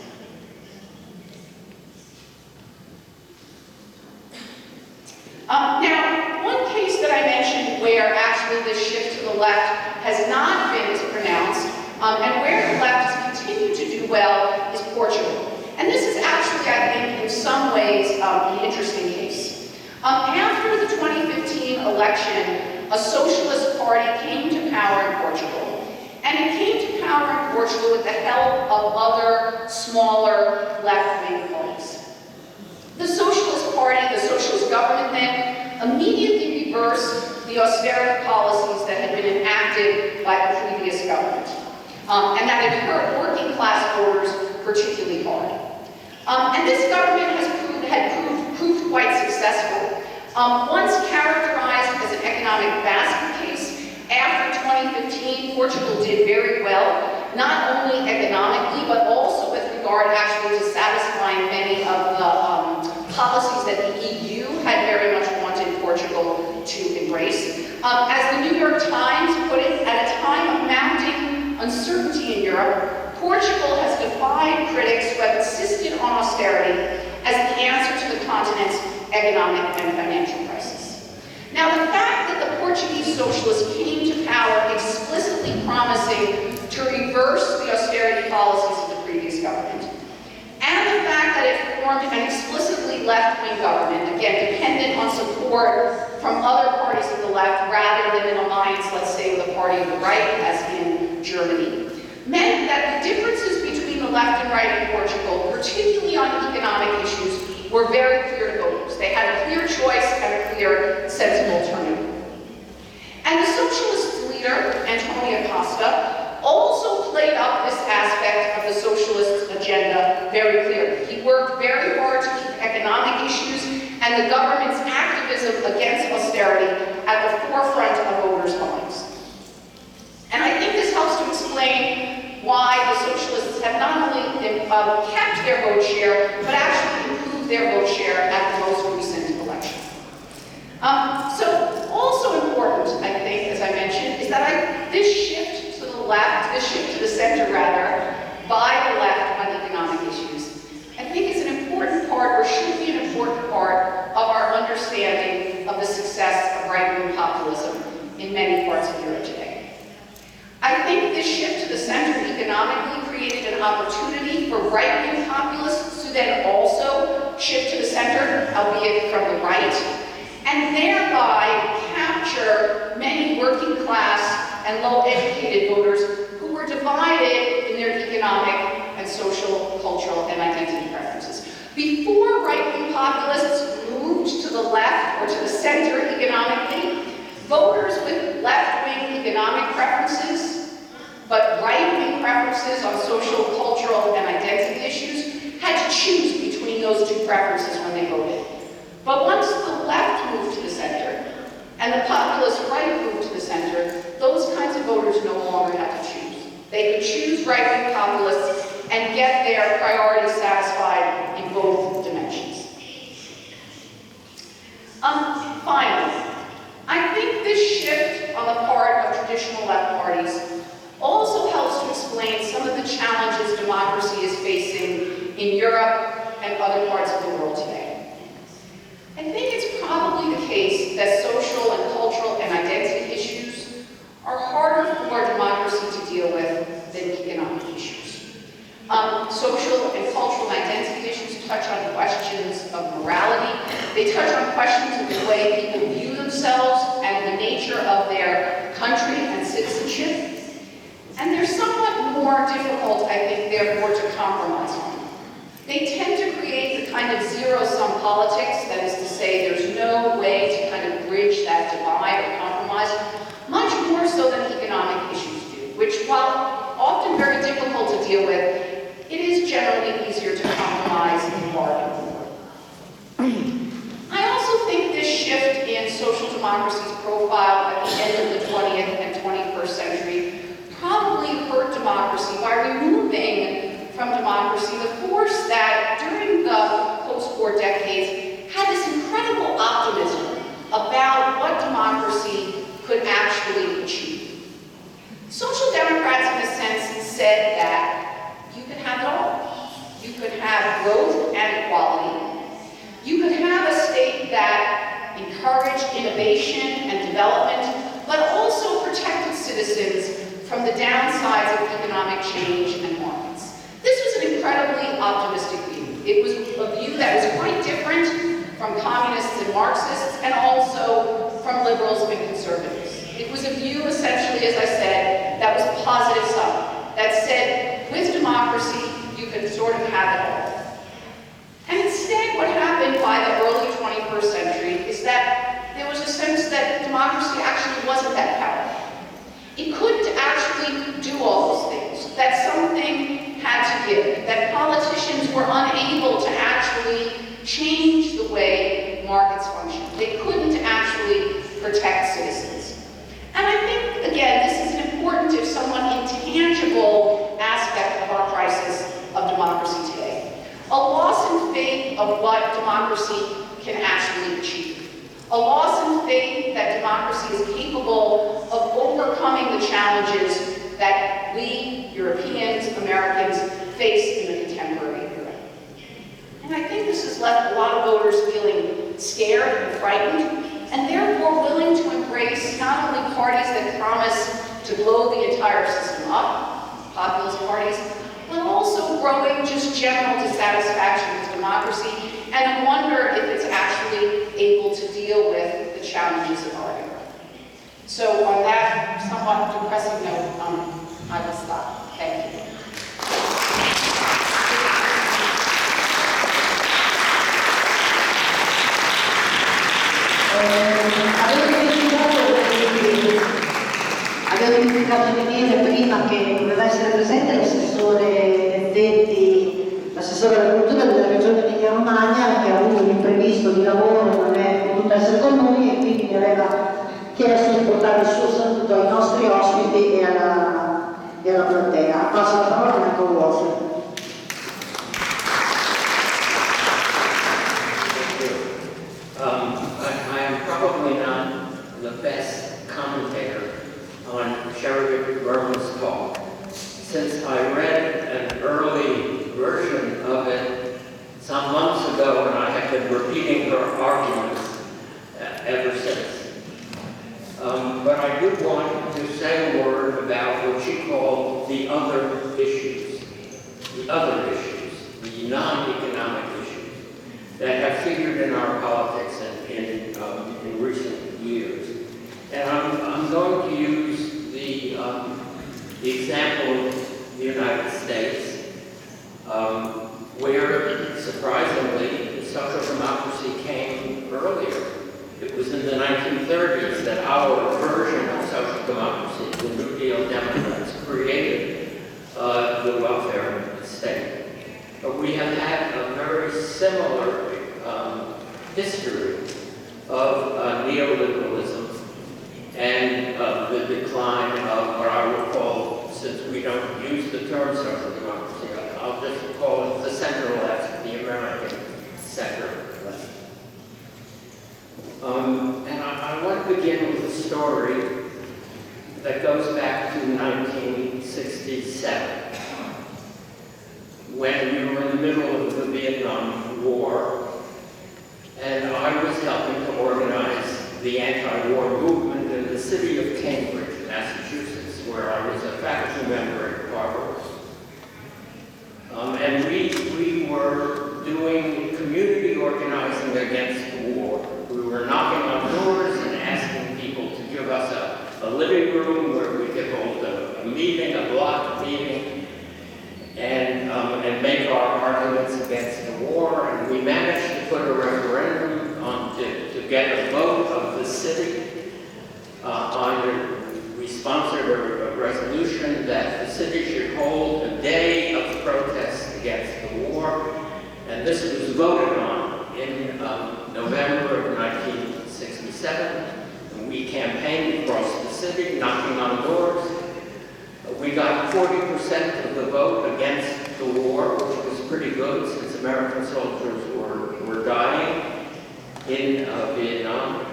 Now, one case that I mentioned where actually this shift to the left has not been as pronounced, and where the left has continued to do well, is Portugal. And this is actually, I think, in some ways, an interesting case. After the 2015 election, a socialist party came to power in Portugal. And it came to power in Portugal with the help of other, smaller, left-wing parties. The Socialist Party, the Socialist government then, immediately reversed the austerity policies that had been enacted by the previous government, and that had hurt working class voters particularly hard. And this government had proved quite successful. Once characterized as an economic basket case, after 2015, Portugal did very well, not only economically, but also with regard actually to satisfying many of the policies that the EU had very much wanted Portugal to embrace. As the New York Times put it, at a time of mounting uncertainty in Europe, Portugal has defied critics who have insisted on austerity as the answer to the continent's economic and financial crisis. Now, the fact that the Portuguese socialists came to power explicitly promising to reverse the austerity policies of the previous government, and the fact that it formed an explicitly left-wing government, again, dependent on support from other parties of the left rather than an alliance, let's say, with a party of the right, as in Germany, meant that the differences between the left and right in Portugal, particularly on economic issues, were very clear to voters. They had a clear choice and a clear sense Costa, also played up this aspect of the socialist agenda very clearly. He worked very hard to keep economic issues and the government's activism against austerity at the forefront of voters' minds. And I think this helps to explain why the socialists have not only kept their vote share, but actually improved their vote share at the most recent election. So also important, I think, as I mentioned, is that this shift to the left, this shift to the center rather, by the left on economic issues, I think is an important part, or should be an important part, of our understanding of the success of right-wing populism in many parts of Europe today. I think this shift to the center economically created an opportunity for right-wing populists to then also shift to the center, albeit from the right, and thereby capture many working class and low-educated voters who were divided in their economic and social, cultural, and identity preferences. Before right-wing populists moved to the left or to the center economically, voters with left-wing economic preferences, but right-wing preferences on social, cultural, and identity issues had to choose between those two preferences when they voted. But once the left moved to the center, and the populist right moved to the center, those kinds of voters no longer had to choose. They could choose right-wing populists and get their priorities satisfied in both dimensions. Finally, I think this shift on the part of traditional left parties also helps to explain some of the challenges democracy is facing in Europe and other parts of the world today. I think it's probably the case that social and cultural and identity issues are harder for democracy to deal with than economic issues. Social and cultural and identity issues touch on questions of morality. They touch on questions of the way people view themselves and the nature of their country and citizenship. And they're somewhat more difficult, I think, therefore, to compromise on. They tend to create the kind of zero-sum politics, that is to say, there's no way to kind of bridge that divide or compromise, much more so than economic issues do, which, while often very difficult to deal with, it is generally easier to compromise and bargain for. I also think this shift in social democracy's profile at the end of the 20th and 21st century probably hurt democracy by removing from democracy the force that during the post-war decades had this incredible optimism about what democracy could actually achieve. Social democrats, in a sense, said that you could have it all. You could have growth and equality. You could have a state that encouraged innovation and development, but also protected citizens from the downsides of economic change and markets. This was an incredibly optimistic view. It was a view that was quite different from communists and Marxists, and also from liberals and conservatives. It was a view, essentially, as I said, that was positive sum, that said, with democracy, you can sort of have it all. And instead, what happened by the early 21st century is that there was a sense that democracy actually wasn't that powerful. It couldn't actually do all those things, that something had to give, that politicians were unable to actually change the way markets function. They couldn't actually protect citizens. And I think, again, this is an important, if somewhat intangible, aspect of our crisis of democracy today. A loss in faith of what democracy can actually achieve. A loss in faith that democracy is capable of overcoming the challenges that we, Europeans, Americans, face in the contemporary era. And I think this has left a lot of voters feeling scared and frightened, and therefore willing to embrace not only parties that promise to blow the entire system up, populist parties, but also growing just general dissatisfaction with democracy, and wonder if it's actually able to deal with the challenges of our era. So on that somewhat depressing note, I will stop. Thank you. Avevo avevo dimenticato di dire prima che doveva essere presente l'assessore Detti, l'assessore alla cultura della regione Emilia-Romagna, che ha avuto un imprevisto di lavoro, non è potuta essere con noi e quindi mi aveva chiesto di portare il suo saluto ai nostri ospiti e alla platea. Passo la parola a Michael Walzer. I am probably not the best commentator on Sheri Berman's talk, since I read an early version of it some months ago, and I have been repeating her arguments ever since. But I do want to say a word about what she called the other issues, the non-economic issues that have figured in our politics in recent years. And I'm going to use the example of the United States, where, surprisingly, social democracy came earlier. It was in the 1930s that our version of social democracy, the New Deal Democrats, created the welfare state. But we have had a very similar history of neoliberalism and the decline of what I would call, since we don't use the term social democracy, I'll just call it the center left, the American center left. And I want to begin with a story that goes back to 1967, when we were in the middle of the Vietnam War, and I was helping to organize the anti-war movement in the city of Cambridge, Massachusetts, where I was a faculty member at Harvard. And we were doing community organizing against the war. We were knocking on doors and asking people to give us a living room where we could hold a meeting, a block meeting, and make our arguments against the war. And we managed to put a referendum on to get a vote of the city we sponsored a resolution that the city should hold a day of protest against the war. And this was voted on in November of 1967. And we campaigned across the city, knocking on doors. We got 40% of the vote against the war, which was pretty good since American soldiers were dying in Vietnam.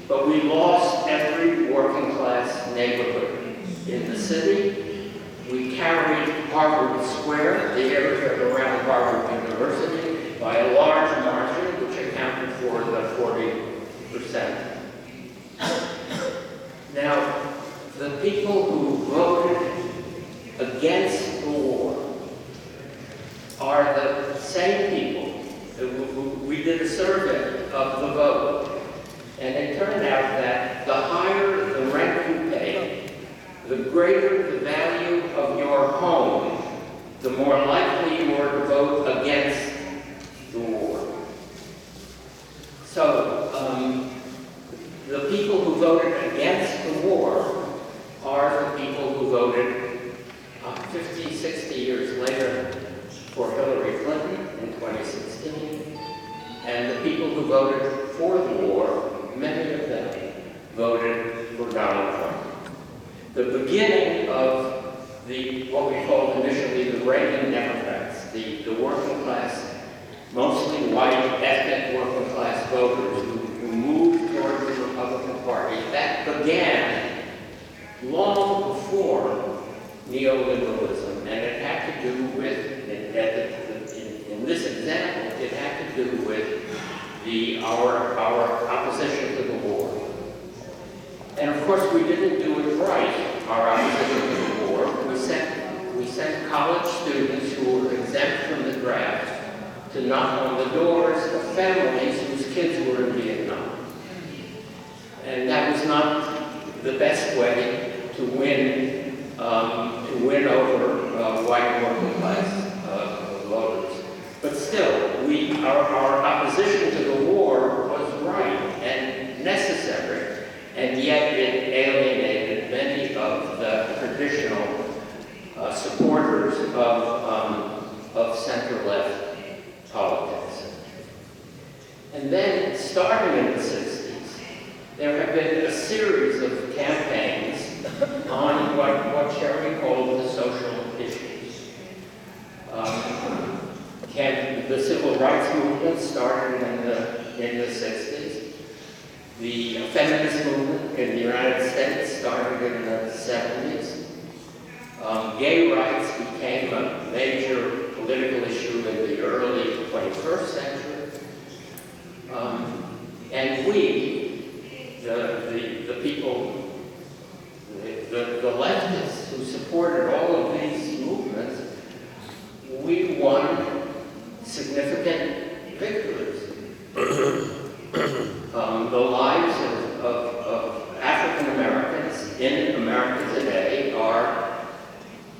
But we lost every working class neighborhood in the city. We carried Harvard Square, the area around Harvard University, by a large margin, which accounted for the 40%. Now, the people who voted against the war are the same people. We did a survey of the vote, and it turned out that the higher the rent you pay, the greater the value of your home, the more likely you are to vote against the war. So, the people who voted against the war are the people who voted 50, 60 years later for Hillary Clinton in 2016. And the people who voted for the war, many of them voted for Donald Trump. The beginning of what we called initially the Reagan Democrats, the working class, mostly white, ethnic working class voters who moved toward the Republican Party, that began long before neoliberalism, and it had to do with, in this example, it had to do with our opposition to the war. And of course, we didn't do it right, our opposition to the war. We sent college students who were exempt from the draft to knock on the doors of families whose kids were in Vietnam. And that was not the best way to win over white working class voters. But still, our opposition to the war was right and necessary, and yet it alienated many of of center-left politics. And then, starting in the 60s, there have been a series of campaigns on what Sheri called the social issues. The civil rights movement started in the 60s. The feminist movement in the United States started in the 70s. Gay rights became a major political issue in the early 21st century. And we, the people, the leftists who supported all of these movements, we won significant victories. The lives of African Americans in America today are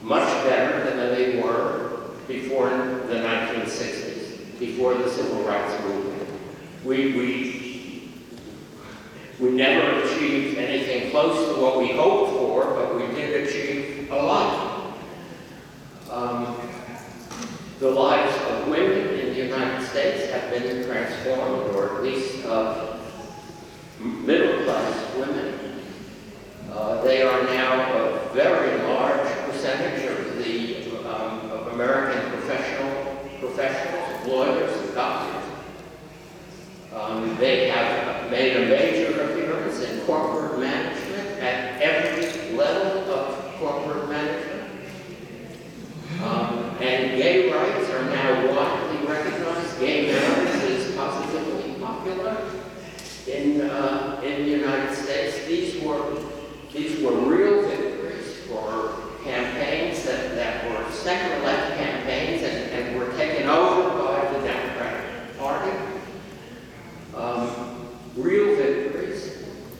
much better than they were before the 1960s, before the civil rights movement. We never achieved anything close to what we hoped for, but we did achieve a lot. The lives of women in the United States have been transformed, or at least of middle-class women. They are now a very large percentage of American professionals, lawyers, and doctors. They have made a major appearance in corporate management at every level of corporate management. And gay rights are now widely recognized. Gay marriage is positively popular in the United States. These were real victories for campaigns that were center-left campaigns and were taken over by the Democratic Party. Real victories,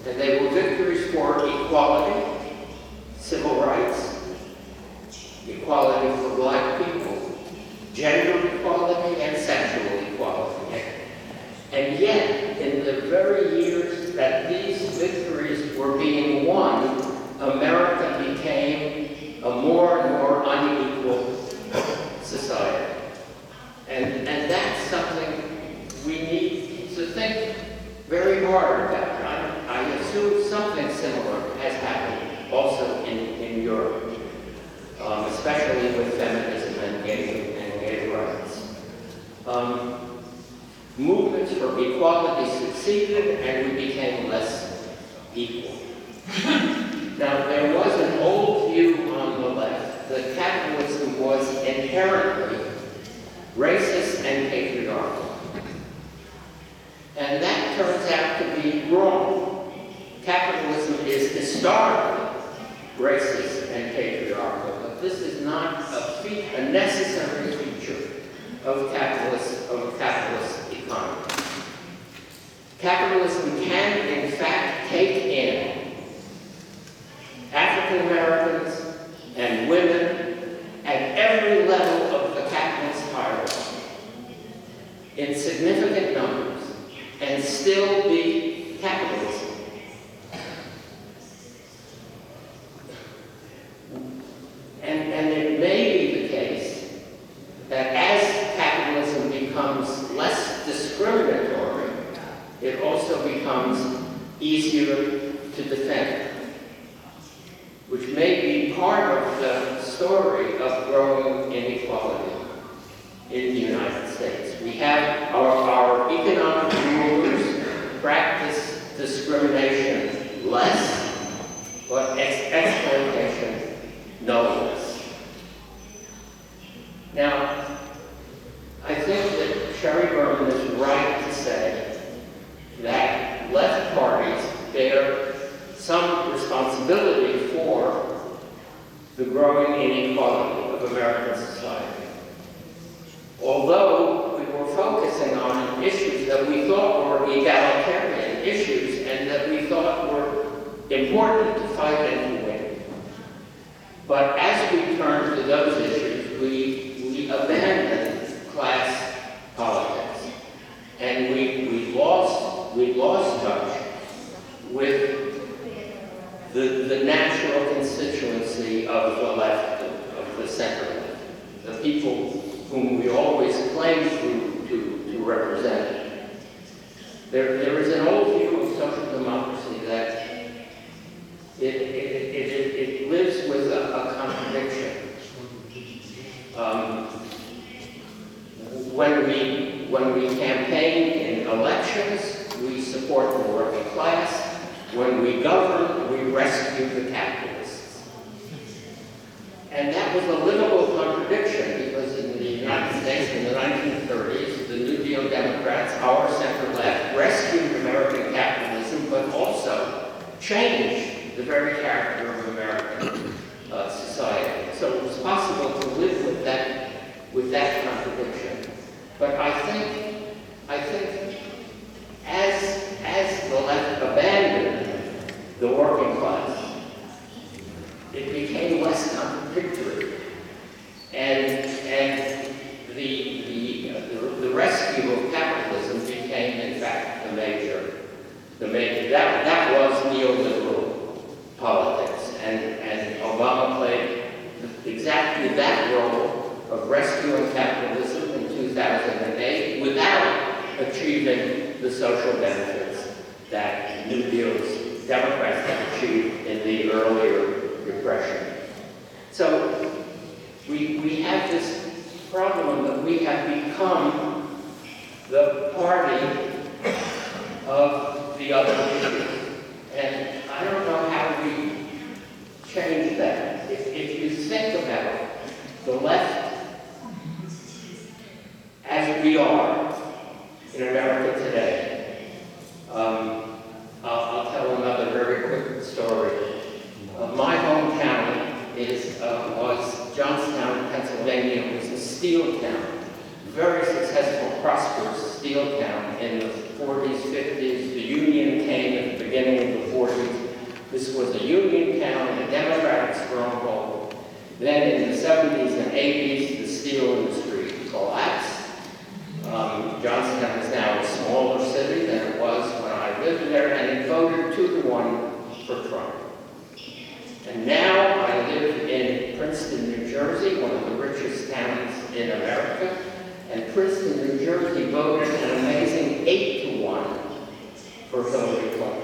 and they were victories for equality, civil rights, equality for black people, gender equality, and sexual equality. And yet, in the very years that these victories were being won, America became a more and more unequal society. And that's something we need to think very hard about. I assume something similar has happened also in Europe. Especially with feminism and gay rights. Movements for equality succeeded and we became less equal. Now, there was an old view on the left that capitalism was inherently racist and patriarchal. And that turns out to be wrong. Capitalism is historically racist and patriarchal. This is not a necessary feature of a capitalist economy. Capitalism can, in fact, take in African Americans and women at every level of the capitalist hierarchy in significant numbers and still be capitalism. And it may be the case that as capitalism becomes less discriminatory, it also becomes easier to defend, which may be part of the story of growing inequality in the United States. We have our economic rulers practice discrimination less, but exploitation no less. Now, I think that Sheri Berman is right to say that left parties bear some responsibility for the growing inequality of American society. Although we were focusing on issues that we thought were egalitarian issues and that we thought were important to fight and to win. But as we turned to those issues, we abandoned class politics, and we lost touch with the natural constituency of the left, of the center left. represented. There is an old view of social democracy that it lives with a contradiction. When we campaign in elections, we support the working class. When we govern, we rescue the capitalists. And that was a livable contradiction because in the United States in the 1930s, the New Deal Democrats, our center-left, rescued American capitalism, but also changed the very character of American society. So it was possible to live with that contradiction. But I think as the left abandoned the working class, it became less contradictory, and the rescue of capitalism became, in fact, the major that was neoliberal politics, and Obama played exactly that role of rescuing capitalism in 2008 without achieving the social benefits that New Deal's Democrats had achieved in the earlier Depression. So we have this problem that we have become the party of the other issues. And I don't know how we change that. If you think about the left as we are in America today, I'll tell another very quick story. My hometown was Johnstown, Pennsylvania. It was a steel town, very successful, prosperous steel town in the 40s, 50s. The Union came at the beginning of the 40s. This was a Union town, a Democratic stronghold. Then in the 70s and 80s, the steel industry collapsed. Johnstown is now a smaller city than it was when I lived there, and it voted 2-1 for Trump. And now I live in Princeton, New Jersey, one of the richest towns in America, and Princeton, New Jersey voted an amazing 8-1 for Hillary Clinton.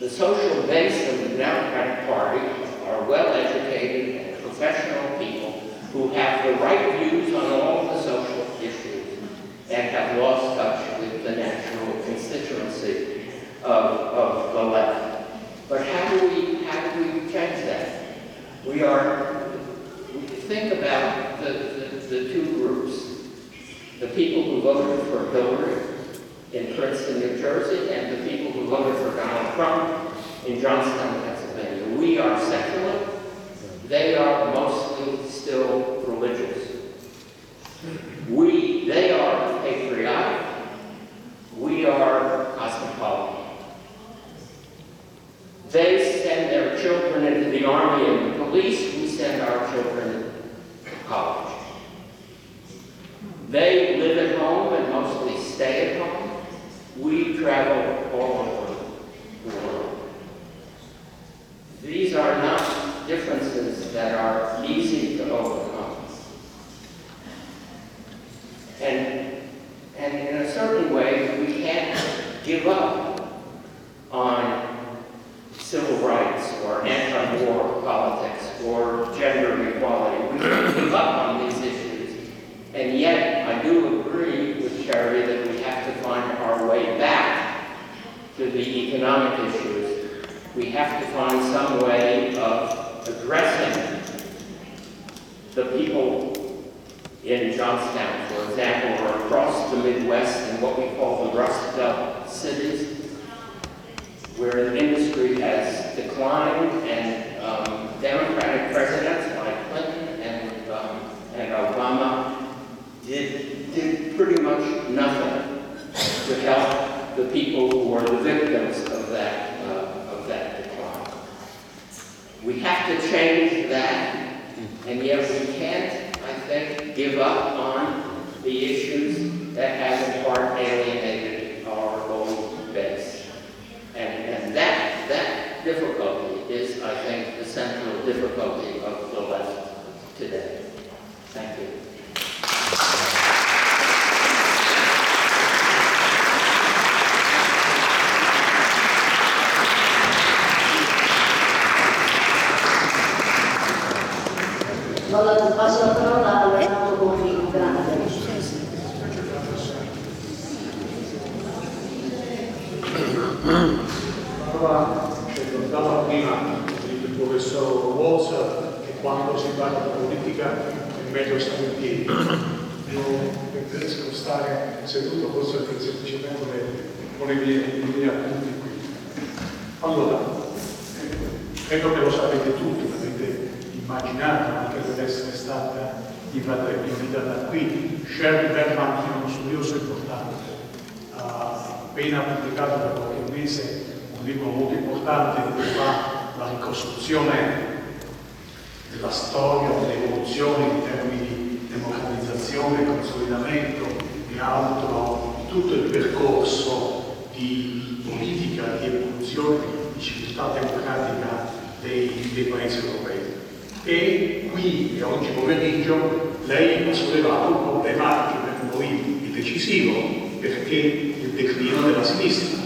The social base of the Democratic Party are well-educated and professional people who have the right views on all the social issues and have lost touch with the natural constituency of the left. But how do we change that? Think about the two groups, the people who voted for Hillary in Princeton, New Jersey, and the people who voted for Donald Trump in Johnstown, Pennsylvania. We are secular. They are mostly still religious. They are patriotic. We are cosmopolitan. They send their children into the army and the police. We send our children to college. They live at home and mostly stay at home. We travel all over the world. These are not differences that are easy to overcome. And in a certain way, we can't give up on civil rights or anti-war politics or gender equality. We can't give up on these issues. And yet, I do agree with Sheri that we have to find our way back to the economic issues. We have to find some way of addressing the people in Johnstown, for example, or across the Midwest in what we call the Rust Belt cities, where the industry has declined and Democratic presidents like Clinton and Obama did pretty much nothing to help the people who were the victims of that decline. We have to change that, and yet we can't, I think, give up on the issues that have in part alienated our own base. And that difficulty is, I think, the central difficulty of the left today. Thank you. passo la parola a Leonardo Morlino. Grazie. Ricordava prima il professor Walzer che quando si parla di politica è meglio stare in piedi. Io preferisco stare seduto forse perché semplicemente con i miei appunti qui. Allora, credo che lo sapete tutti, l'avete immaginato anche per essere stata invitata qui. Sheri Berman è uno studioso importante, ha appena pubblicato da qualche mese un libro molto importante dove fa la ricostruzione della storia, dell'evoluzione in termini di democratizzazione, consolidamento e altro, di tutto il percorso di politica, di evoluzione, di civiltà democratica dei paesi europei. E qui, e oggi pomeriggio, lei ha sollevato un problema che per noi è decisivo, perché il declino della sinistra.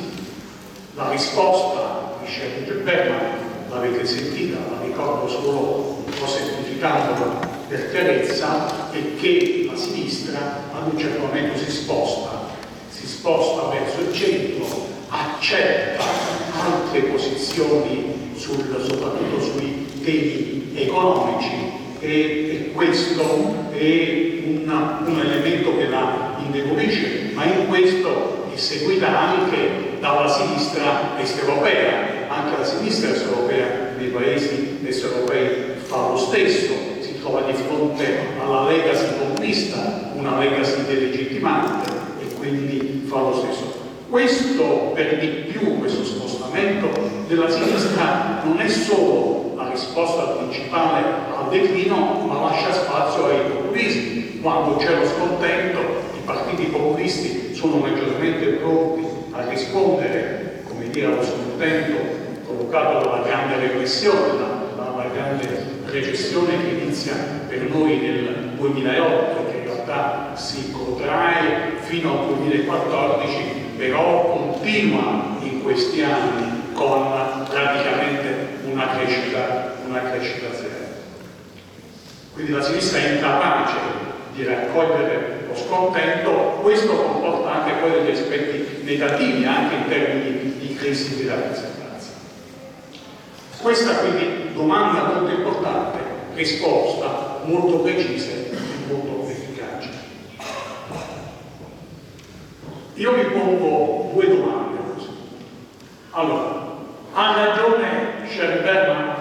La risposta di Sheri Berman l'avete sentita, la ricordo solo un po' semplificandolo per chiarezza, è che la sinistra ad un certo momento si sposta verso il centro, accetta altre posizioni soprattutto sui temi economici e questo è un elemento che la indebolisce, ma in questo è seguita anche dalla sinistra est europea. Anche la sinistra est europea nei paesi est europei fa lo stesso, si trova di fronte alla legacy comunista, una legacy delegittimante, e quindi fa lo stesso. Questo per di più, questo spostamento della sinistra non è solo la risposta principale al declino, ma lascia spazio ai populismi. Quando c'è lo scontento, i partiti populisti sono maggiormente pronti a rispondere, come dire, allo scontento provocato dalla grande repressione, dalla grande recessione che inizia per noi nel 2008, che in realtà si protrae fino al 2014, però continua in questi anni con praticamente una crescita zero. Quindi la sinistra è incapace di raccogliere lo scontento. Questo comporta anche poi degli aspetti negativi, anche in termini di crisi della rappresentanza. Questa quindi domanda molto importante, risposta molto precise e molto efficace. Io vi pongo due domande così. Allora, ha ragione Sheri Berman?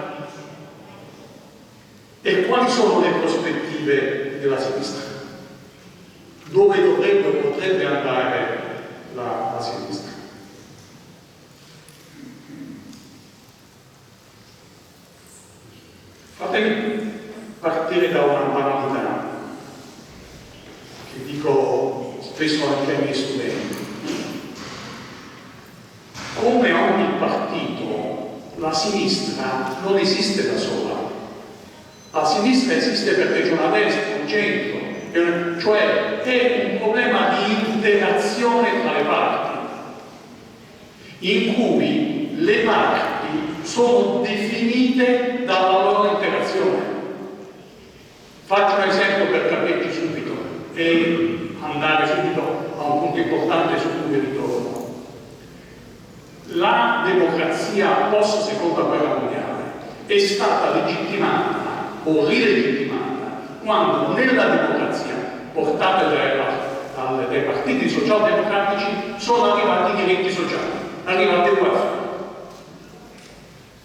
E quali sono le prospettive della sinistra? Dove dovrebbe o potrebbe andare la sinistra? Fatemi partire da una banalità che dico spesso anche ai miei studenti. Come ogni partito, la sinistra non esiste da sola. La sinistra esiste perché c'è una destra, un centro, cioè è un problema di interazione tra le parti, in cui le parti sono definite dalla loro interazione. Faccio un esempio per capirci subito e andare subito a un punto importante su cui ritorno. La democrazia post seconda guerra mondiale è stata legittimata o rilegittimata quando nella democrazia portata dai partiti socialdemocratici sono arrivati i diritti sociali, arrivati il welfare,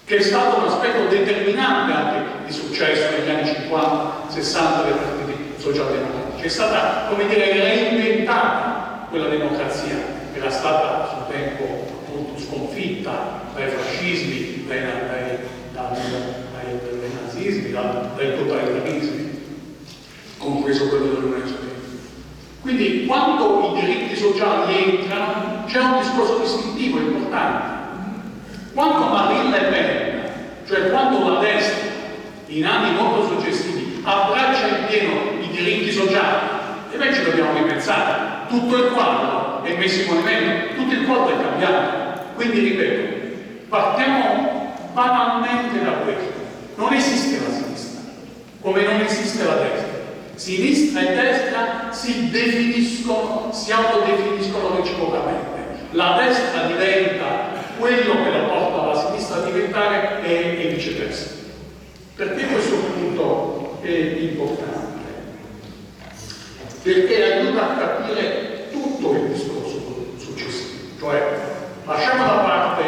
che è stato un aspetto determinante anche di successo negli anni 50-60 dei partiti socialdemocratici. È stata, come dire, reinventata quella democrazia che era stata a suo tempo appunto sconfitta dai fascismi, dai nazismi, dai totalitarismi, compreso quello dell'Unione Sovietica. Quindi quando i diritti sociali entrano c'è un discorso distintivo importante. Quando Marine Le Pen, cioè quando la destra, in anni molto successivi, abbraccia in pieno i diritti sociali, e beh ci dobbiamo ripensare, tutto il quadro è messo in movimento, tutto il quadro è cambiato. Quindi ripeto, partiamo banalmente da questo. Non esiste la sinistra, come non esiste la destra. Sinistra e destra si autodefiniscono reciprocamente. La destra diventa quello che la porta alla sinistra a diventare e viceversa. Perché questo punto è importante? Perché aiuta a capire tutto il discorso successivo. Cioè, lasciamo da parte,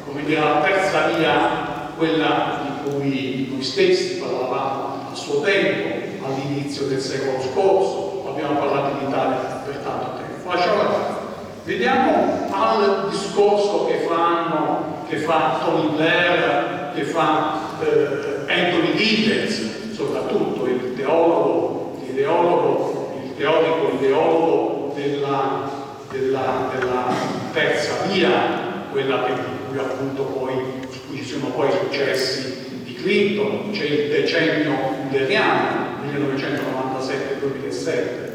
come dire, la terza via, quella di cui noi stessi parlavamo a suo tempo, all'inizio del secolo scorso, abbiamo parlato in Italia per tanto tempo. Lasciamo da parte. Vediamo al discorso che fa Tony Blair, che fa Anthony Giddens, soprattutto il teorico ideologo della terza via, quella di cui appunto poi, su cui ci sono poi successi di Clinton, c'è il decennio bleriano, 1997-2007.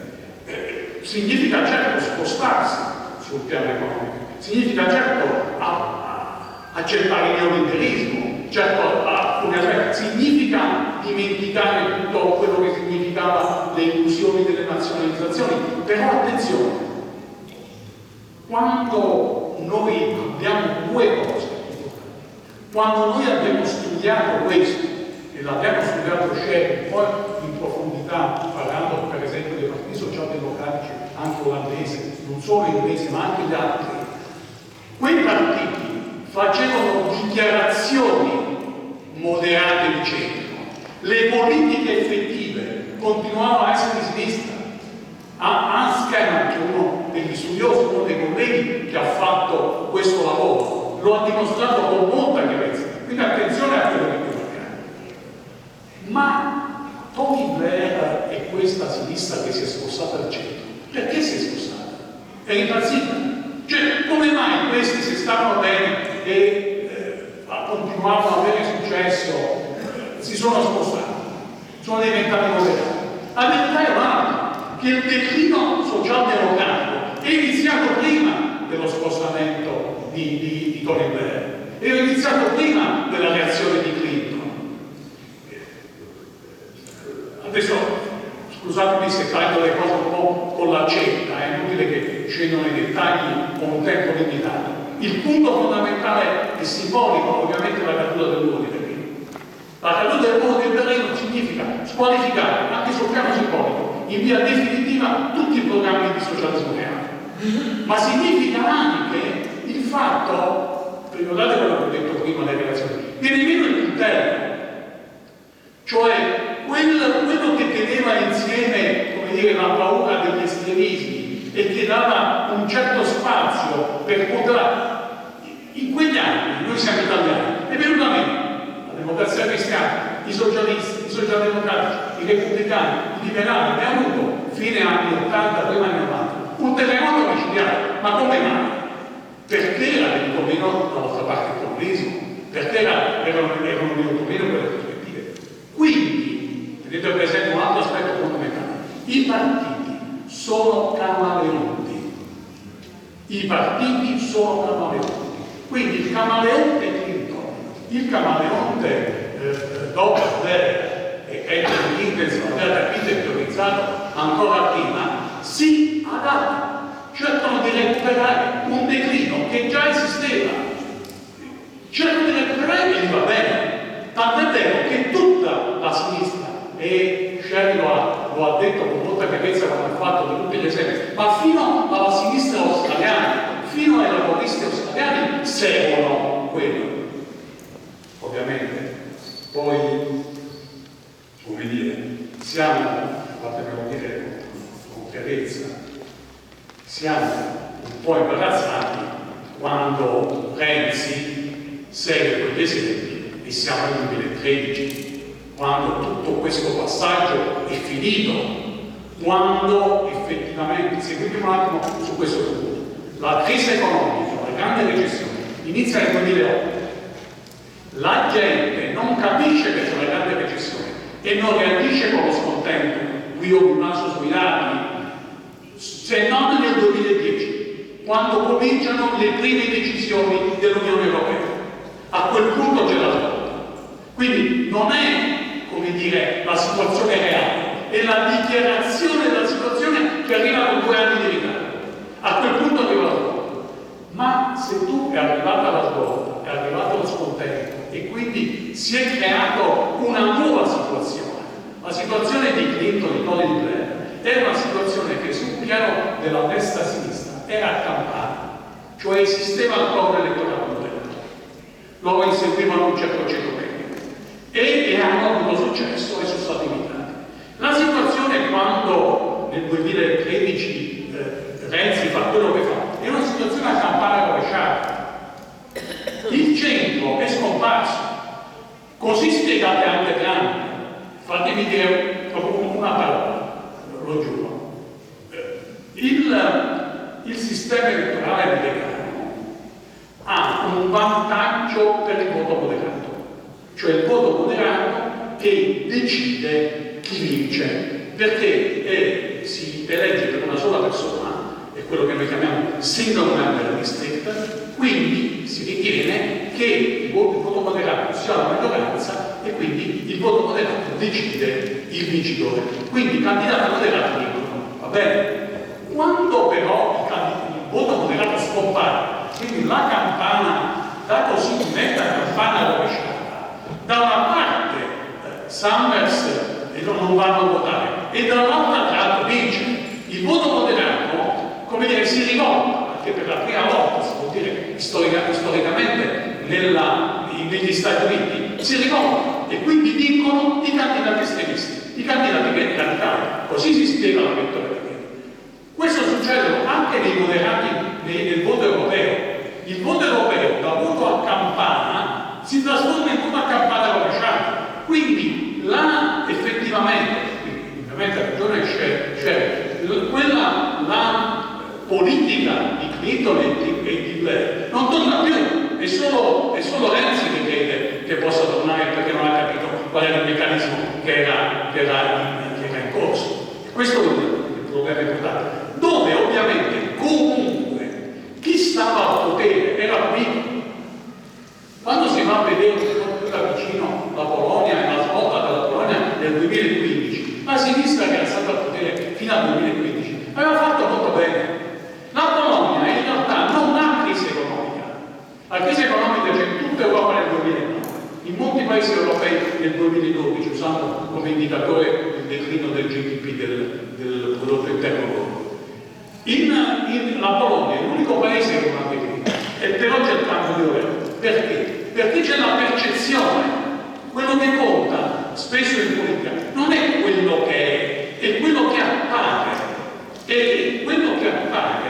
Significa certo spostarsi sul piano economico, significa certo accettare il neoliberismo, certo significa dimenticare tutto quello che significava le illusioni delle nazionalizzazioni. Però attenzione, quando noi abbiamo due cose, quando noi abbiamo studiato questo, e l'abbiamo studiato Sheri, poi in profondità, parlando per esempio dei partiti socialdemocratici anche olandesi, non solo inglesi ma anche gli altri, quei partiti facevano dichiarazioni moderate di centro, le politiche effettive continuavano a essere di sinistra. Ansken, anche uno degli studiosi, uno dei colleghi che ha fatto questo lavoro, lo ha dimostrato con molta chiarezza, quindi attenzione a quello che parliamo. Ma Tony Blair e questa sinistra che si è spostata al centro, perché si è spostata? È impazzita. Cioè, come mai questi si stavano bene e continuavano ad avere successo, si sono spostati, sono diventati moderati? La verità è un'altra, che il declino socialdemocratico è iniziato prima dello spostamento di Tony Blair, è iniziato prima della reazione di Clinton. Adesso scusatemi se taglio le cose un po' con l'accetta, è inutile che scendo nei dettagli con un tempo limitato. Il punto fondamentale e simbolico ovviamente è la caduta del muro di Berlino. La caduta del muro di Berlino significa squalificare, anche sul piano simbolico, in via definitiva tutti i programmi di socialismo reale. Ma significa anche il fatto, ricordate quello che ho detto prima nelle relazioni, viene meno il puntello, cioè quello che teneva insieme, come dire, la paura degli estremismi e che dava un certo spazio per poter. In quegli anni, noi siamo italiani, è venuta meno la democrazia cristiana, i socialisti, i socialdemocratici, i repubblicani, i liberali, abbiamo avuto fine anni 80, prima anni 90, un terremoto micidiale. Ma come mai? Perché era venuto meno dall'altra parte il comunismo, perché erano venuto meno quelle prospettive. Quindi, tenete presente un altro aspetto fondamentale, i partiti sono camaleonti. I partiti sono camaleonti. Quindi il camaleonte Clinton, il camaleonte dopo Blair e Anthony Giddens l'aveva capito e teorizzato ancora prima, si adattano, cercano di recuperare un declino che già esisteva, cercano di recuperare e gli va bene. Tant'è vero che tutta la sinistra, e Sheri lo ha detto con molta chiarezza quando ha fatto di tutti gli esempi, ma fino alla sinistra australiana, fino ai laboristi australiani seguono quello. Ovviamente poi, come dire, siamo, fatemelo dire con chiarezza, siamo un po' imbarazzati quando Renzi segue quegli esempi e siamo nel 2013, quando tutto questo passaggio è finito, quando effettivamente, seguite un attimo su questo punto, la crisi economica, la grande recessione, inizia nel 2008. La gente non capisce che c'è una grande recessione e non reagisce con lo scontento. Qui ho un naso sui dati, se non nel 2010, quando cominciano le prime decisioni dell'Unione Europea. A quel punto c'è la svolta. Quindi non è come dire, la situazione reale, è la dichiarazione della situazione che arriva con 2 anni di ritardo. A quel punto arriva la svolta. Ma se tu è arrivata la svolta, è arrivato lo scontento e quindi si è creato una nuova situazione, la situazione di Clinton, di Tony Blair, era una situazione che sul piano della destra sinistra era accampata, cioè esisteva ancora l'elettorato moderno, loro inseguivano un certo centro-tecnico e hanno avuto successo e sono stati imitati. La situazione quando nel 2013 Renzi fa quello che fa è una situazione a campana rovesciata, il centro è scomparso, così spiegate anche Trump. Fatemi dire proprio una parola, lo giuro. Il sistema elettorale di Declino ha un vantaggio per il voto moderato, cioè il voto moderato che decide chi vince, perché si elegge per una sola persona, è quello che noi chiamiamo single member district, quindi si ritiene che il voto moderato sia la maggioranza e quindi il voto moderato decide il vincitore. Quindi i candidati moderati vincono, va bene? Quando però il voto moderato scompare, quindi la campana, la cosiddetta campana rovesciata, da una parte Summers non vanno a votare e dall'altra Trump vince. Il voto moderato, come dire, si rivolta, perché per la prima volta, si può dire storicamente negli Stati Uniti, si rivolta e quindi vincono i candidati estremisti, i candidati radicali. Così si spiega la vittoria di Trump. Questo succede anche nei moderati nel voto europeo. Il voto europeo da voto a campana si trasforma in voto a campana rovesciata. Quindi effettivamente, ovviamente ha ragione Sheri, la politica di Clinton e di Blair non torna più, è solo Renzi che crede che possa tornare perché non ha capito qual era il meccanismo che era in corso. Questo è il problema importante, dove ovviamente comunque chi stava al potere era pulito. Quando si va a vedere più da vicino la Polonia e la svolta della Polonia nel 2015, la sinistra che era stata al potere fino al 2015 aveva fatto molto bene. La Polonia in realtà non ha crisi economica, la crisi economica c'è in tutta Europa nel 2009, in molti paesi europei nel 2012, usando come indicatore il declino del GDP, del prodotto interno lordo. La Polonia è l'unico paese che non ha declino, e però c'è il cambio di governo. Perché? Perché c'è la percezione, quello che conta spesso in politica non è quello che è quello che appare, e quello che appare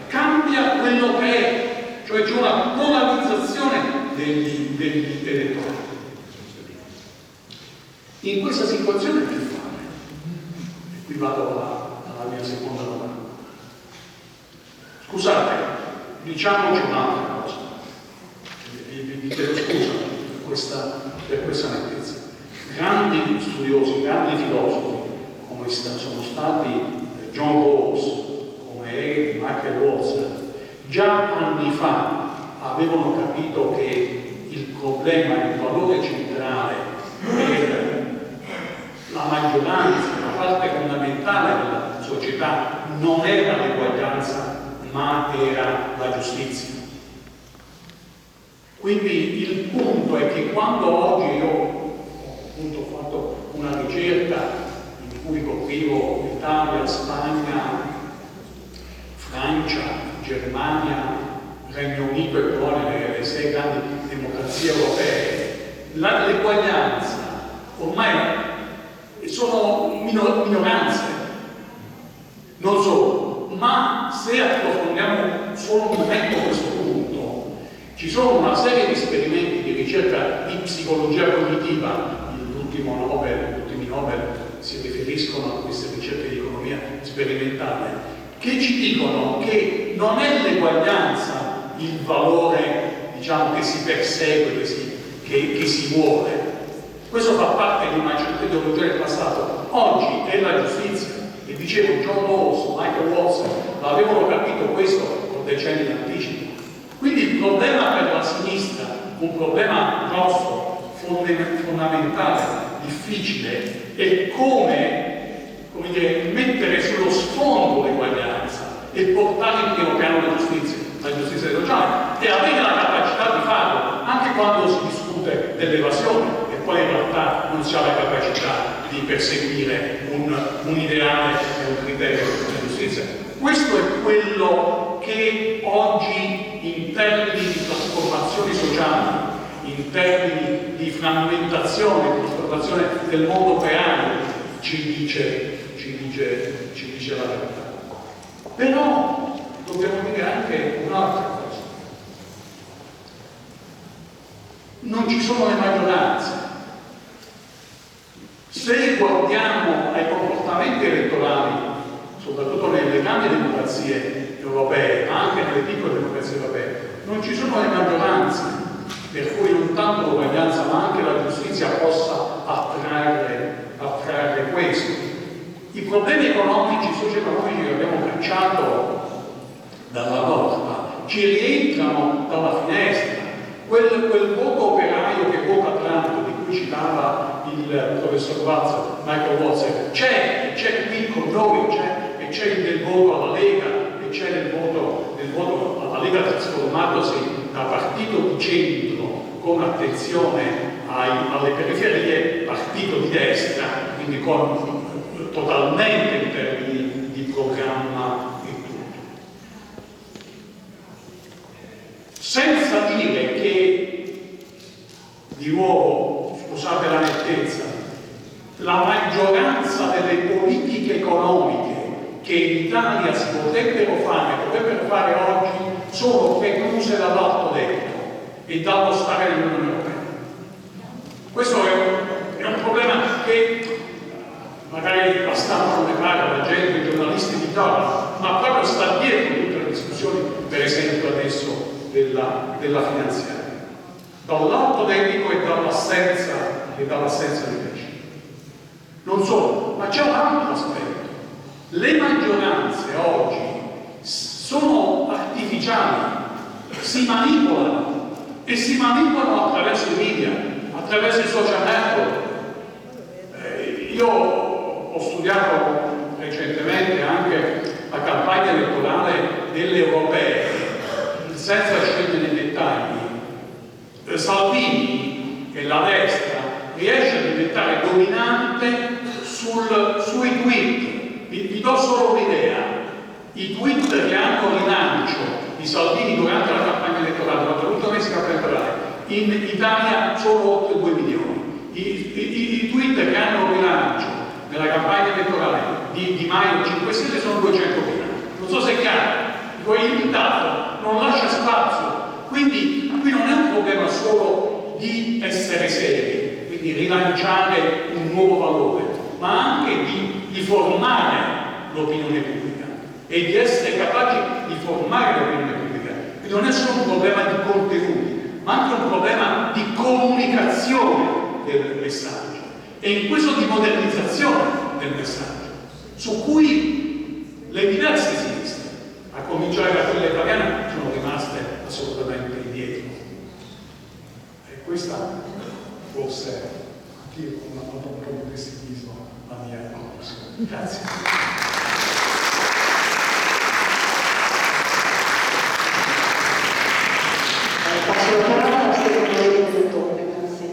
cambia quello che è, cioè c'è una polarizzazione degli elettori. In questa situazione che fare? E qui vado alla mia seconda domanda. Scusate, diciamoci un'altra cosa. Vi chiedo scusa per questa nettezza. Grandi studiosi, grandi filosofi, come sono stati John Rawls, come è Michael Walzer, già anni fa avevano capito che il problema, il valore centrale per la maggioranza, la parte fondamentale della società non era l'eguaglianza, ma era la giustizia. Quindi il punto è che quando oggi io ho appunto fatto una ricerca in cui coprivo Italia, Spagna, Francia, Germania, Regno Unito e Polonia, le 6 grandi democrazie europee, l'eguaglianza ormai sono minoranze, non solo, ma se approfondiamo solo un momento questo punto, ci sono una serie di esperimenti di ricerca di psicologia cognitiva, gli ultimi Nobel si riferiscono a queste ricerche di economia sperimentale, che ci dicono che non è l'eguaglianza il valore, diciamo, che si persegue, che si vuole. Questo fa parte di una certa ideologia del passato. Oggi è la giustizia. E dicevo, John Rawls, Michael Walzer avevano capito questo con decenni di anticipo. Quindi il problema per la sinistra, un problema grosso, fondamentale difficile è come dire, mettere sullo sfondo l'eguaglianza e portare in primo piano la giustizia sociale e avere la capacità di farlo anche quando si discute dell'evasione e poi in realtà non si ha la capacità di perseguire un ideale e un criterio di giustizia. Questo è quello che oggi in termini di trasformazioni sociali, in termini di frammentazione, di trasformazione del mondo operario ci dice la verità. Però dobbiamo dire anche un'altra cosa. Non ci sono le maggioranze. Se guardiamo ai comportamenti elettorali, soprattutto nelle grandi democrazie europee, ma anche nelle piccole democrazie europee, non ci sono le maggioranze, per cui non tanto l'uguaglianza ma anche la giustizia possa attrarre questo. I problemi economici, socio-economici che abbiamo cacciato dalla norma ci rientrano dalla finestra. Quel voto operaio che vota Trump, di cui citava il professor Walzer, c'è qui con noi, c'è il voto alla Lega, e c'è il voto alla Lega trasformatosi da partito di centro con attenzione alle periferie, partito di destra, quindi totalmente in termini di programma e tutto. Senza dire che, di nuovo, scusate la nettezza, la maggioranza delle politiche economiche che in Italia si potrebbero fare oggi sono precluse dall'alto debito e dallo stare nell'Unione Europea. Questo è un problema che magari la stampa non ne parla, la gente, i giornalisti di Italia, ma proprio sta dietro tutte le discussioni, per esempio adesso della finanziaria, dall'alto debito e dall'assenza di crescita. Non solo, ma c'è un altro aspetto. Le maggioranze oggi sono artificiali, si manipolano e si manipolano attraverso i media, attraverso i social network. Io ho studiato recentemente anche la campagna elettorale delle europee, senza scendere nei dettagli. Salvini e la destra riesce a diventare dominante sui tweet. Vi do solo un'idea. I tweet che hanno rilancio di Salvini durante la campagna elettorale, durante l'ultima mese campagna elettorale, in Italia sono oltre 2 milioni. I tweet che hanno rilancio nella campagna elettorale di maggio 5 Stelle sono 200.000. Non so se è chiaro, il dato non lascia spazio. Quindi qui non è un problema solo di essere seri, quindi rilanciare un nuovo valore, ma anche di formare l'opinione pubblica e di essere capaci di formare l'opinione pubblica. Quindi non è solo un problema di contenuti, ma anche un problema di comunicazione del messaggio e in questo di modernizzazione del messaggio, su cui le diverse sinistre, a cominciare da quella italiana, sono rimaste assolutamente indietro. E questa forse anch'io ho un po' di pessimismo la mia conclusione. Grazie. Passo la parola a Stefano Levi Della Torre, grazie.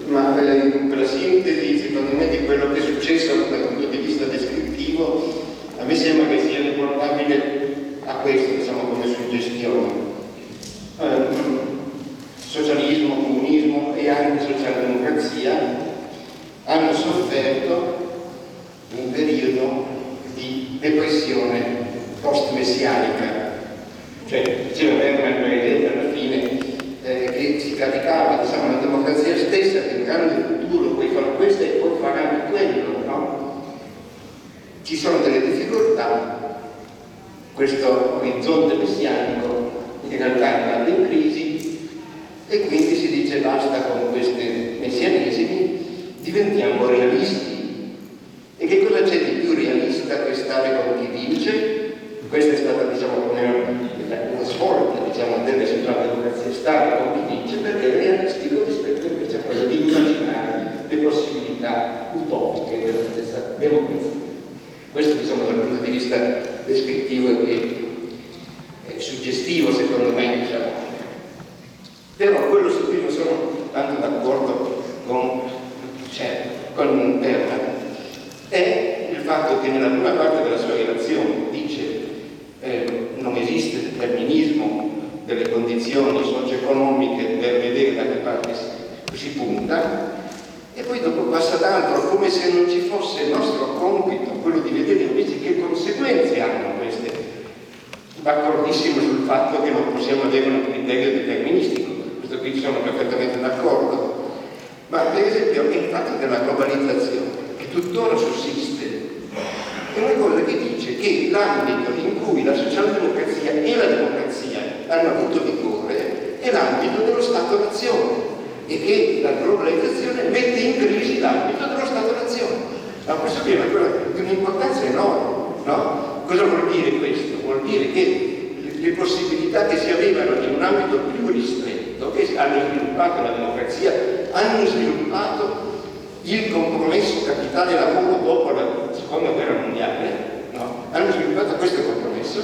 Ma per la sintesi, secondo me, di quello che è successo dal punto di vista descrittivo, a me sembra che sia riportabile a questo, diciamo, come suggestione. Socialismo, comunismo e anche socialdemocrazia hanno sofferto un periodo di depressione post-messianica. Cioè, diceva Berman alla fine che si caricava, diciamo, la democrazia stessa del grande futuro, puoi fare questo e poi fare anche quello, no? Ci sono delle difficoltà, questo orizzonte messianico in realtà è andato in crisi e quindi si dice basta con questi messianesimi, diventiamo realisti. E che cosa c'è di più realista che stare con chi vince? Questa è stata, diciamo, una svolta, diciamo, della socialdemocrazia, stare con chi vince, perché è realistico di punto di vista descrittivo e suggestivo, secondo me, diciamo. Però quello su cui non sono tanto d'accordo con Berman è il fatto che nella prima parte della sua relazione dice non esiste determinismo delle condizioni socio-economiche per vedere da che parte si punta, e poi dopo passa ad altro, come se non ci fosse il nostro compito, quello di vedere invece che conseguenze hanno queste. D'accordissimo sul fatto che non possiamo avere un criterio deterministico, questo qui sono perfettamente d'accordo, ma per esempio il fatto della globalizzazione, che tuttora sussiste, è una cosa che dice che l'ambito in cui la socialdemocrazia e la democrazia hanno avuto vigore è l'ambito dello Stato-nazione, e che la globalizzazione mette in crisi l'ambito dello Stato-nazione. Ma questo qui è una cosa di un'importanza enorme, no? Cosa vuol dire questo? Vuol dire che le possibilità che si avevano in un ambito più ristretto, che hanno sviluppato la democrazia, hanno sviluppato il compromesso capitale-lavoro dopo la seconda guerra mondiale, no? Hanno sviluppato questo compromesso,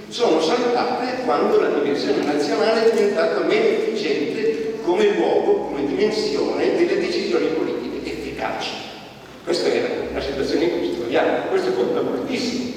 sono saltate quando la dimensione nazionale è diventata meno efficiente come luogo, come dimensione delle decisioni politiche efficaci. Questa è la situazione in cui ci troviamo, questo conta moltissimo.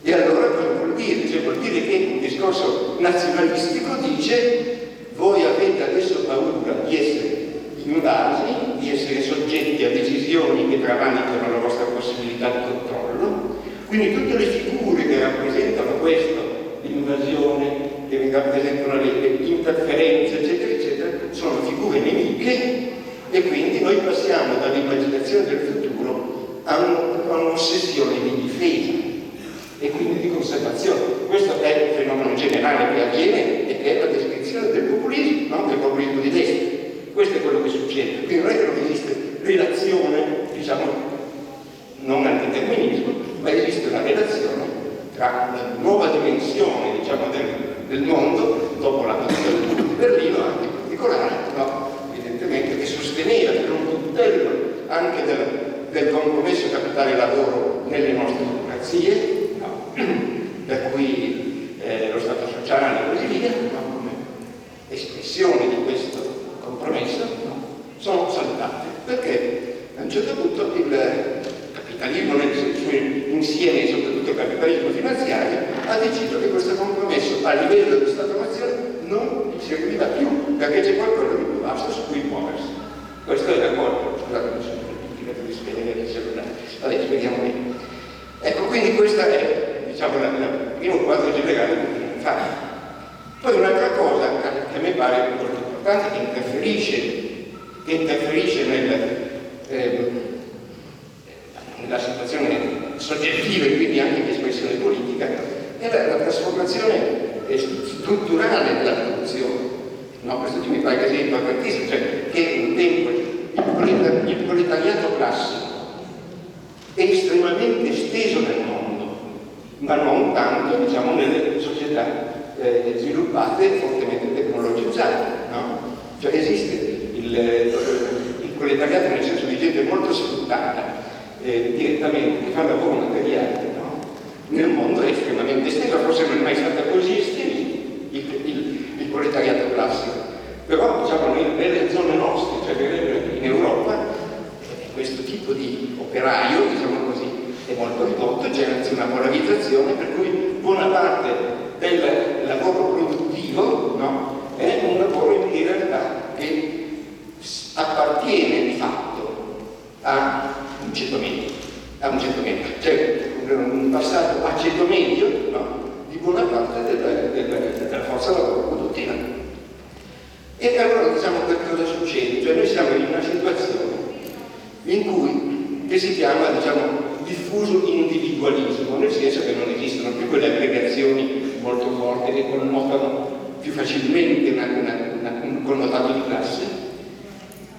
E allora cosa vuol dire? Cioè, vuol dire che un discorso nazionalistico dice: voi avete adesso paura di essere invasi, di essere soggetti a decisioni che travalicano la vostra possibilità di controllo, quindi tutte le figure che rappresentano questo, l'invasione, che rappresentano le interferenze, eccetera, eccetera, sono figure nemiche, e quindi noi passiamo dall'immaginazione del futuro a un'ossessione di difesa e quindi di conservazione. Questo è il fenomeno generale che avviene e che è la descrizione del populismo, no? Del populismo di destra. Questo è quello che succede. Quindi non è che non esiste relazione, diciamo, non antideterminismo, ma esiste una relazione tra la nuova dimensione, diciamo, del mondo, dopo la caduta del muro di Berlino, anche in particolare, no? Evidentemente, che sosteneva per un puntello anche del compromesso capitale-lavoro nelle nostre democrazie, no? Per cui lo Stato sociale e così via, no? Come espressione di questo compromesso, no? Sono saltate, perché a un certo punto il capitalismo nel suo insieme, soprattutto il capitalismo finanziario, ha deciso che questo compromesso a livello di Stato-nazione non gli serviva più, perché c'è qualcosa di più vasto su cui muoversi. Questo è l'accordo, scusate, non sono dimenticato di spiegare il cellulare, vabbè, spieghiamo bene. Ecco, quindi questa è, diciamo, il primo quadro generale che bisogna fare. Poi un'altra cosa che a me pare molto importante, che interferisce nella situazione soggettiva e quindi anche di espressione politica, è la trasformazione strutturale della produzione. No, questo mi pare che sia importantissimo, cioè che un tempo il proletariato classico è estremamente esteso nel mondo, ma non tanto, diciamo, nelle società sviluppate e fortemente tecnologizzate, no? Cioè esiste il proletariato nel senso di gente molto sfruttata direttamente, che fa lavoro materiale, no? Nel mondo è estremamente esteso, forse non è mai stata così esteso il proletariato classico, però diciamo nelle zone nostre, cioè in Europa, questo tipo di operaio, diciamo così, è molto ridotto, c'è una polarizzazione per cui buona parte del lavoro produttivo, no? È un lavoro in realtà che appartiene di fatto a un ceto medio, cioè un passato a ceto medio, no? Di buona parte della forza lavoro produttiva. E allora diciamo che cosa succede? Cioè noi siamo in una situazione in cui, che si chiama, diciamo, diffuso individualismo, nel senso che non esistono più quelle aggregazioni molto forti che connotano più facilmente un connotato di classe,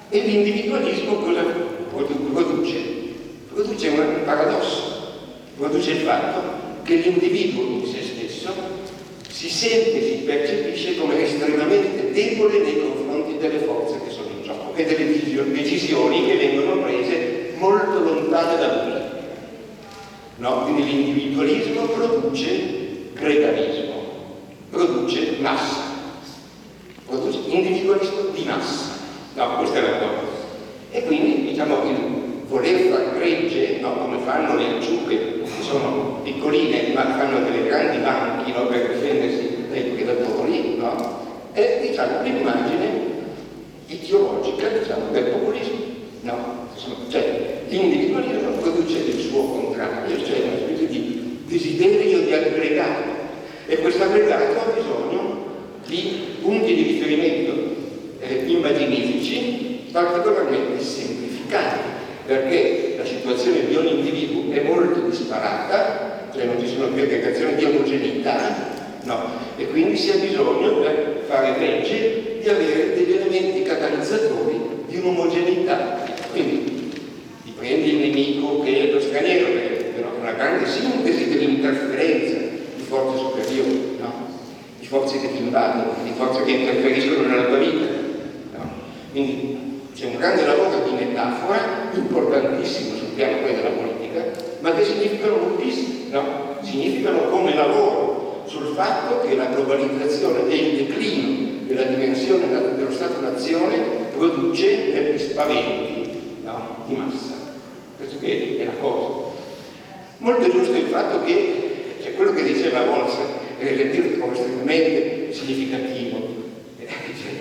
e l'individualismo cosa produce? Produce un paradosso, produce il fatto che l'individuo in se stesso si sente, si percepisce come estremamente debole nei confronti delle forze che sono in gioco e delle decisioni che vengono prese molto lontane da lui. no? Quindi l'individualismo produce gregarismo, produce massa, produce individualismo di massa, no? Questa è la cosa. E quindi diciamo il voler far gregge, no? Come fanno le acciughe, che sono piccoline ma fanno delle grandi banchi, no? Per difendersi dai predatori, no? È diciamo l'immagine ideologica, diciamo, del populismo, no? Cioè l'individualismo produce il suo contrario, cioè una specie di desiderio di aggregato, e questo aggregato ha bisogno di punti di riferimento immaginifici particolarmente semplificati, perché la situazione di ogni individuo è molto disparata, cioè non ci sono più aggregazioni di omogeneità, no? E quindi si ha bisogno, per fare legge, di avere degli elementi catalizzatori di un'omogeneità. Quindi ti prendi il nemico che è lo straniero, che è una grande sintesi dell'interferenza di forze superiori, no? Di forze che ti invadono, di forze che interferiscono nella tua vita, no? Quindi c'è un grande lavoro di metafora, importantissimo sul piano poi della politica, ma che significano moltissimo, no? Significano come lavoro sul fatto che la globalizzazione e il declino della dimensione dello Stato-nazione produce degli spaventi, no? Di massa. Questo che è la cosa. Molto giusto il fatto che, cioè quello che diceva Walzer, è come estremamente significativo,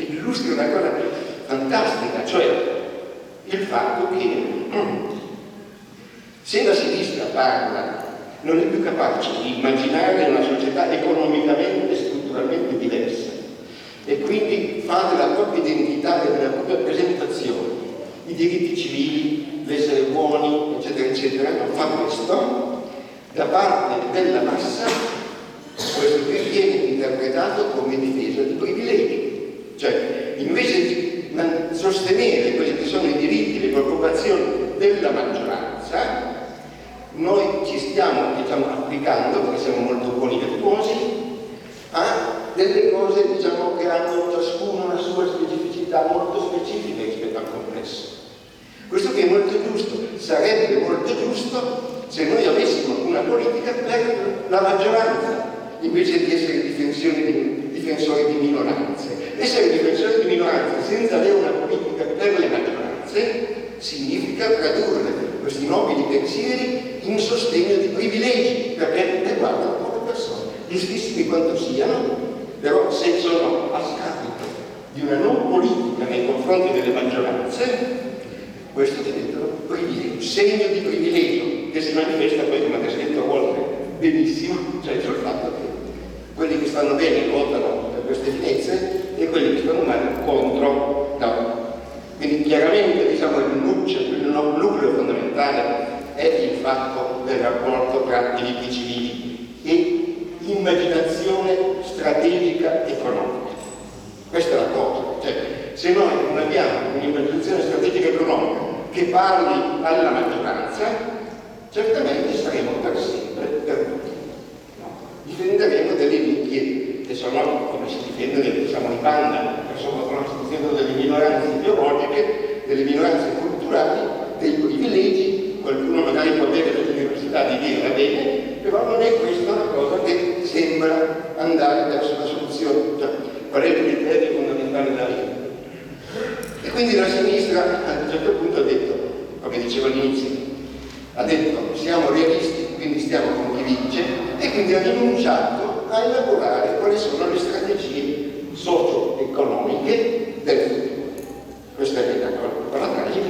illustra una cosa fantastica, cioè il fatto che se la sinistra parla non è più capace di immaginare una società economicamente e strutturalmente diversa e quindi fa della propria identità e della propria presentazione i diritti civili, l'essere buoni, eccetera, eccetera, non fa questo, da parte della massa questo qui viene interpretato come difesa di privilegi, cioè invece di sostenere quelli che sono i diritti, le preoccupazioni della maggioranza, noi ci stiamo, diciamo, applicando, perché siamo molto buoni e virtuosi, a delle cose, diciamo, che hanno ciascuno una sua specificità molto specifica rispetto al complesso. Questo che è molto giusto, sarebbe molto giusto se noi avessimo una politica per la maggioranza, invece di essere difensori di minoranze. Essere difensori di minoranze senza avere una politica per le maggioranze significa tradurre questi nobili pensieri in sostegno di privilegi, perché riguardano poche persone, giustissimi quanto siano, però se sono a scapito di una non politica nei confronti delle maggioranze, questo diventa un privilegio, segno di privilegio, che si manifesta poi, come ha scritto Walzer benissimo, cioè sul fatto che quelli che stanno bene votano per queste finezze e quelli che stanno male contro, no. Quindi chiaramente, diciamo, il nucleo fondamentale è il fatto del rapporto tra diritti civili e immaginazione strategica economica. Questa è la cosa, cioè se noi non abbiamo un'immaginazione strategica economica che parli alla maggioranza, certamente saremo per sempre perduti. Difenderemo delle nicchie che sono come si difendono, diciamo, i panda, che sono delle minoranze ideologiche, delle minoranze culturali, dei privilegi. Qualcuno magari può avere la generosità di dire va bene, però non è questa una cosa che sembra andare verso la soluzione, cioè, qual è il criterio fondamentale della vita. E quindi la sinistra a un certo punto ha detto, come dicevo all'inizio, ha detto siamo realisti, quindi stiamo con chi vince, e quindi ha rinunciato a elaborare quali sono le strategie socio-economiche del futuro. Questa è la cosa tragica,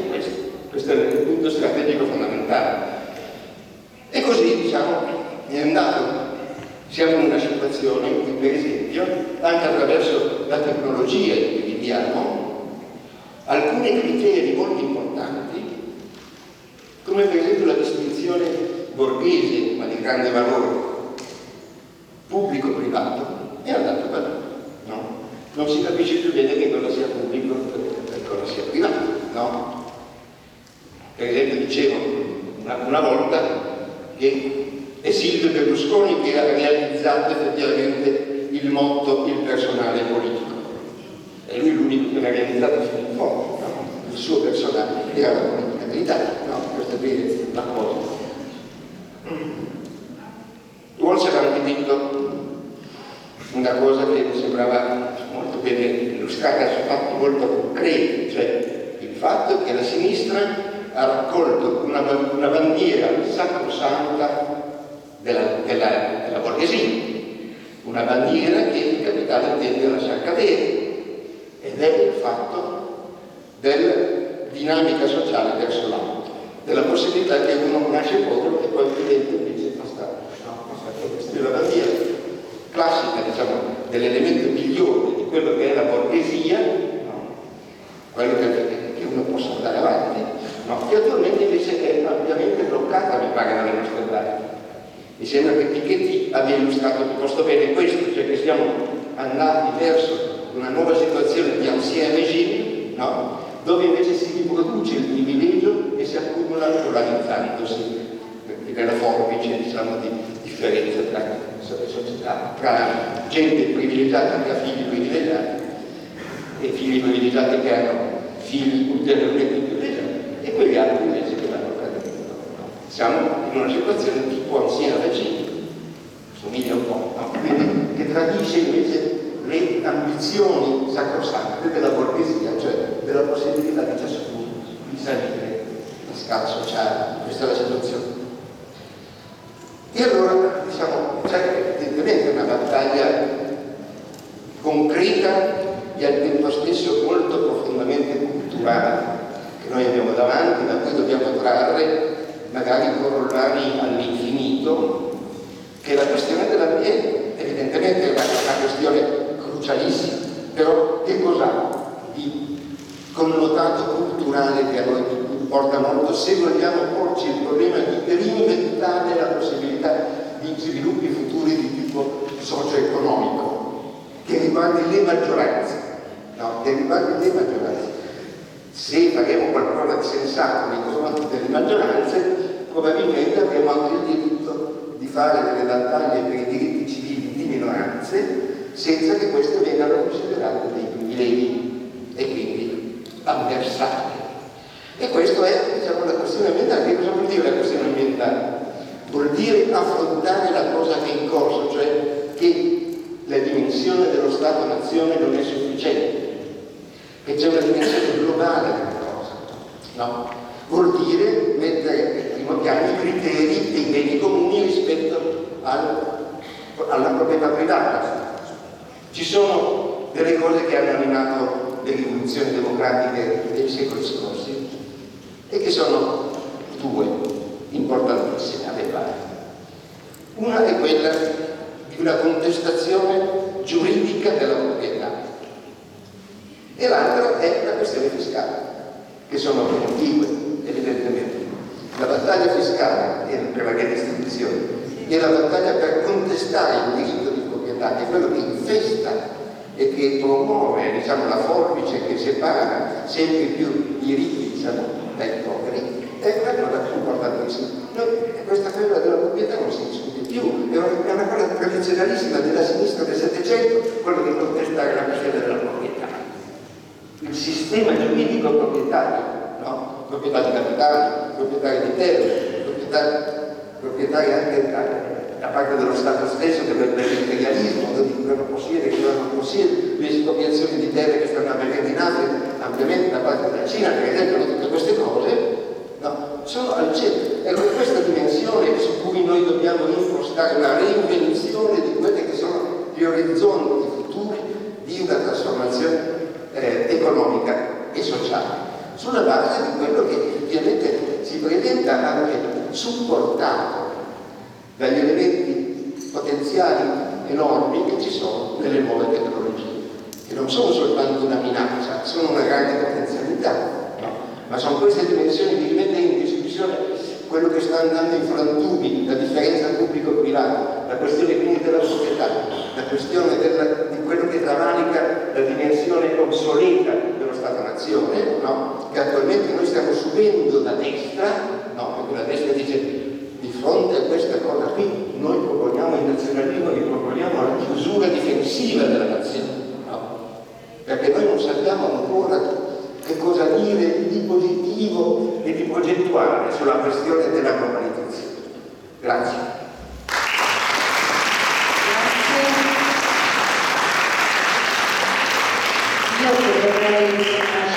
questo è il punto strategico fondamentale. E così, diciamo, è andato, siamo in una situazione in cui, per esempio, anche attraverso la tecnologia in cui viviamo, alcuni criteri molto importanti, come per esempio la distinzione borghese, ma di grande valore, pubblico-privato, è andato perduto, no? Non si capisce più bene che cosa sia pubblico e cosa sia privato, no? Per esempio dicevo una volta che è Silvio Berlusconi che ha realizzato effettivamente il motto il personale politico. È lui l'unico che l'ha realizzato fino in fondo, no? Il suo personale era la politica dell'Italia, no? Questa è la cosa. scritto una cosa che mi sembrava molto bene illustrata su fatti molto concreti, cioè il fatto che la sinistra ha raccolto una bandiera sacrosanta della borghesia, una bandiera che il capitale tende a lasciar cadere, ed è il fatto della dinamica sociale verso l'alto, della possibilità che uno nasce povero e poi diventa invece questa è la bandiera classica, diciamo, dell'elemento migliore di quello che è la borghesia, no? Quello che uno possa andare avanti, no? Che attualmente invece è ampiamente bloccata, mi pare, dalle nostre dati. Mi sembra che Piketty abbia illustrato piuttosto bene questo, cioè che siamo andati verso una nuova situazione di ancien regime, no? Dove invece si riproduce il privilegio e si accumula polarizzandosi nella forbice, diciamo, di differenza tra società, tra gente privilegiata che ha figli privilegiati e figli privilegiati che hanno figli ulteriormente privilegiati e quegli altri invece che vanno perdendo. Siamo in una situazione tipo ancien regime, somiglia un po', no? Quindi, che tradisce invece le ambizioni sacrosante della borghesia, cioè della possibilità di ciascuno di salire la scala sociale. Questa è la situazione. E allora, diciamo, c'è evidentemente una battaglia concreta e al tempo stesso molto profondamente culturale che noi abbiamo davanti, da cui dobbiamo trarre magari corollari all'infinito, che è la questione dell'ambiente. Evidentemente è una questione crucialissima, però che cos'ha di connotato culturale che a noi importa molto se vogliamo porci il problema di reinventare la possibilità di sviluppi futuri di tipo socio-economico che riguardi le maggioranze, no? Che riguardi le maggioranze. Se faremo qualcosa di sensato nei confronti delle maggioranze, probabilmente avremo anche il diritto di fare delle battaglie per i diritti civili di minoranze senza che queste vengano considerate dei privilegi e quindi avversate. E questo è, diciamo, la questione ambientale. Che cosa vuol dire la questione ambientale? Vuol dire affrontare la cosa che è in corso, cioè che la dimensione dello Stato-nazione non è sufficiente, che c'è una dimensione globale della cosa, no? Vuol dire mettere in primo piano i criteri dei beni comuni rispetto alla proprietà privata. Ci sono delle cose che hanno animato le rivoluzioni democratiche dei secoli scorsi e che sono due importantissime a me pare. Una è quella di una contestazione giuridica della proprietà e l'altra è la questione fiscale, che sono contigue evidentemente. La battaglia fiscale per la redistribuzione e la battaglia per contestare il diritto di proprietà, che è quello che infesta e che promuove, diciamo, la forbice che separa sempre più i ricchi, diciamo, dai poveri, è una cosa importantissima. Questa cosa della proprietà non si discute più, è una cosa tradizionalissima della sinistra del Settecento, quello di contestare la questione della proprietà. Il sistema giuridico proprietario, no? Proprietà di capitali, proprietari di terre, proprietari anche da parte dello Stato stesso, dell'imperialismo, di quello non possiede, che non possiede, le espropriazioni di terre che stanno avvenendo in Africa, ampiamente da parte della Cina, per esempio, tutte queste cose, no? Sono al centro. Ecco, questa dimensione su cui noi dobbiamo impostare una reinvenzione di quelli che sono gli orizzonti futuri di una trasformazione economica e sociale, sulla base di quello che effettivamente si presenta anche supportato dagli elementi potenziali enormi che ci sono nelle nuove tecnologie, che non sono soltanto una minaccia, sono una grande potenzialità, no? Ma sono queste dimensioni che rimettono in discussione quello che sta andando in frantumi, la differenza pubblico-privato, la questione quindi della proprietà, la questione di quello che travalica la dimensione obsoleta dello Stato-nazione, no? Che attualmente noi stiamo subendo da destra, no? Perché la destra dice di fronte a questa cosa qui noi proponiamo il nazionalismo, che proponiamo la chiusura difensiva della nazione, no? Perché noi non sappiamo ancora che cosa dire di positivo e di progettuale sulla questione della globalizzazione. Grazie.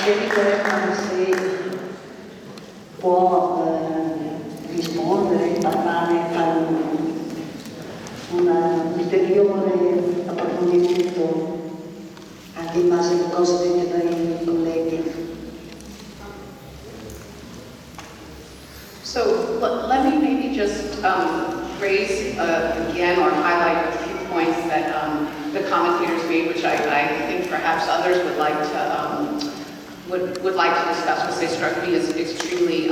chiedere se può rispondere, parlare, fare un ulteriore approfondimento anche in base alle cose dette dai colleghi. So let me maybe just raise again or highlight a few points that the commentators made, which I think perhaps others would like to would like to discuss, because they struck me as extremely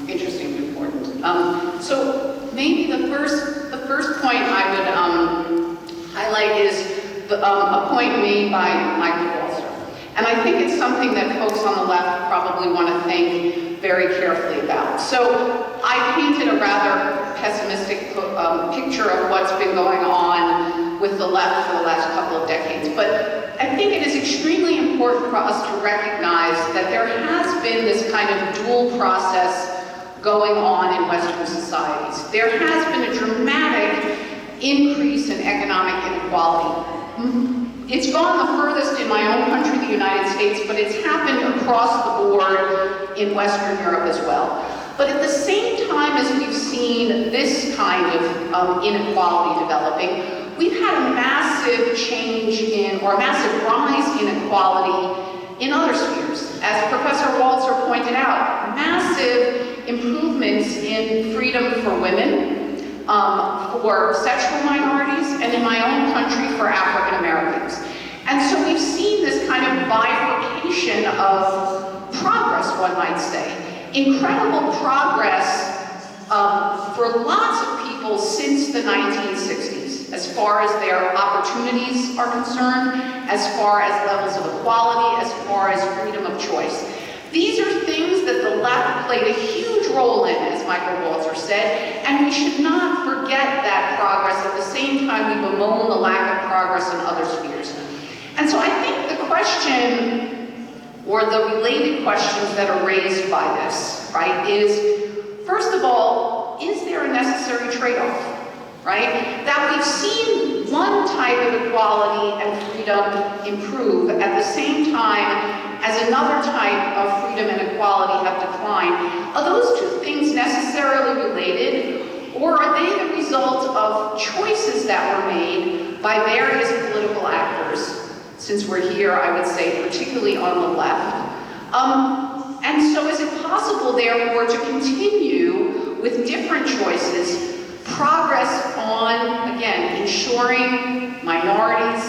interesting and important. So maybe the first point I would highlight is a point made by Michael Walzer, and I think it's something that folks on the left probably want to think very carefully about. So I painted a rather pessimistic picture of what's been going on with the left for the last couple of decades, but I think it is extremely important for us to recognize that there has been this kind of dual process going on in Western societies. There has been a dramatic increase in economic inequality. It's gone the furthest in my own country, the United States, but it's happened across the board in Western Europe as well. But at the same time as we've seen this kind of inequality developing, we've had a massive change in, or a massive rise in equality in other spheres. As Professor Walzer pointed out, massive improvements in freedom for women, for sexual minorities, and in my own country for African Americans. And so we've seen this kind of bifurcation of progress, one might say. Incredible progress for lots of people since the 1960s, as far as their opportunities are concerned, as far as levels of equality, as far as freedom of choice. These are things that the left played a huge role in, as Michael Walzer said, and we should not forget that progress at the same time we bemoan the lack of progress in other spheres. And so I think the question, or the related questions that are raised by this, right, is, first of all, is there a necessary trade-off? Right? That we've seen one type of equality and freedom improve at the same time as another type of freedom and equality have declined. Are those two things necessarily related, or are they the result of choices that were made by various political actors? Since we're here, I would say, particularly on the left. And so is it possible, therefore, to continue with different choices, progress on, again, ensuring minorities,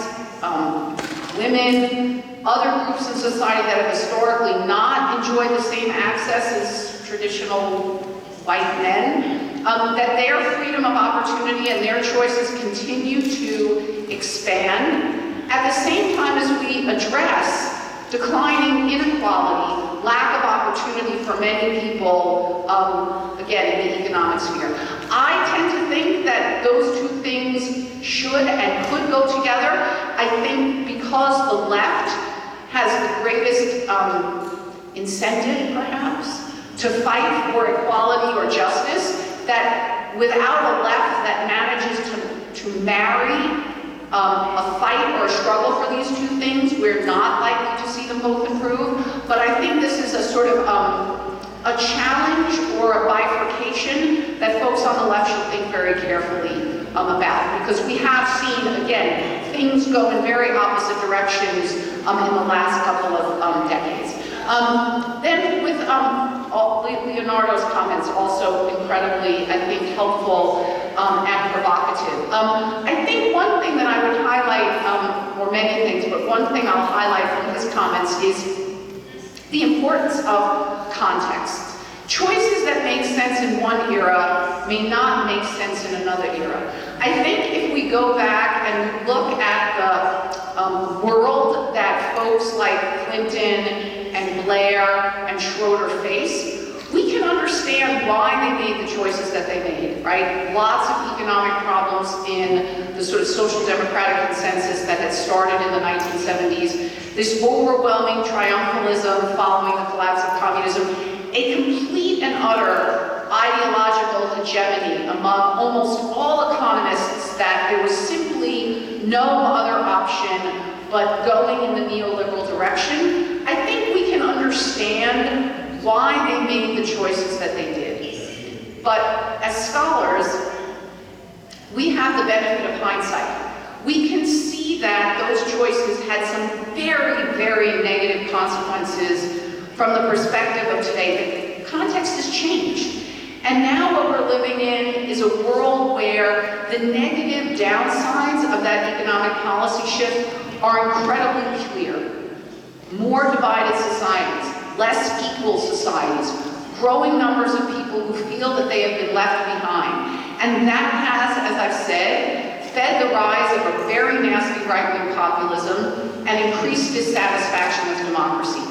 women, other groups in society that have historically not enjoyed the same access as traditional white men, that their freedom of opportunity and their choices continue to expand, at the same time as we address declining inequality, lack of opportunity for many people, again, in the economic sphere. I tend to think that those two things should and could go together. I think because the left has the greatest incentive, perhaps, to fight for equality or justice, that without a left that manages to marry a fight or a struggle for these two things, we're not likely to see them both improve. But I think this is a sort of a challenge or a bifurcation that folks on the left should think very carefully about, because we have seen, again, things go in very opposite directions in the last couple of decades. Then with Leonardo's comments, also incredibly, I think, helpful and provocative. I think one thing that I would highlight, or many things, but one thing I'll highlight from his comments is the importance of context. Choices that make sense in one era may not make sense in another era. I think if we go back and look at the world that folks like Clinton and Blair and Schroeder face, we can understand why they made the choices that they made, right? Lots of economic problems in the sort of social democratic consensus that had started in the 1970s, this overwhelming triumphalism following the collapse of communism, a complete and utter ideological hegemony among almost all economists that there was simply no other option but going in the neoliberal direction. I think we we can understand why they made the choices that they did. But as scholars, we have the benefit of hindsight. We can see that those choices had some very, very negative consequences from the perspective of today. The context has changed. And now what we're living in is a world where the negative downsides of that economic policy shift are incredibly clear. More divided societies, less equal societies, growing numbers of people who feel that they have been left behind. And that has, as I've said, fed the rise of a very nasty right-wing populism and increased dissatisfaction with democracy.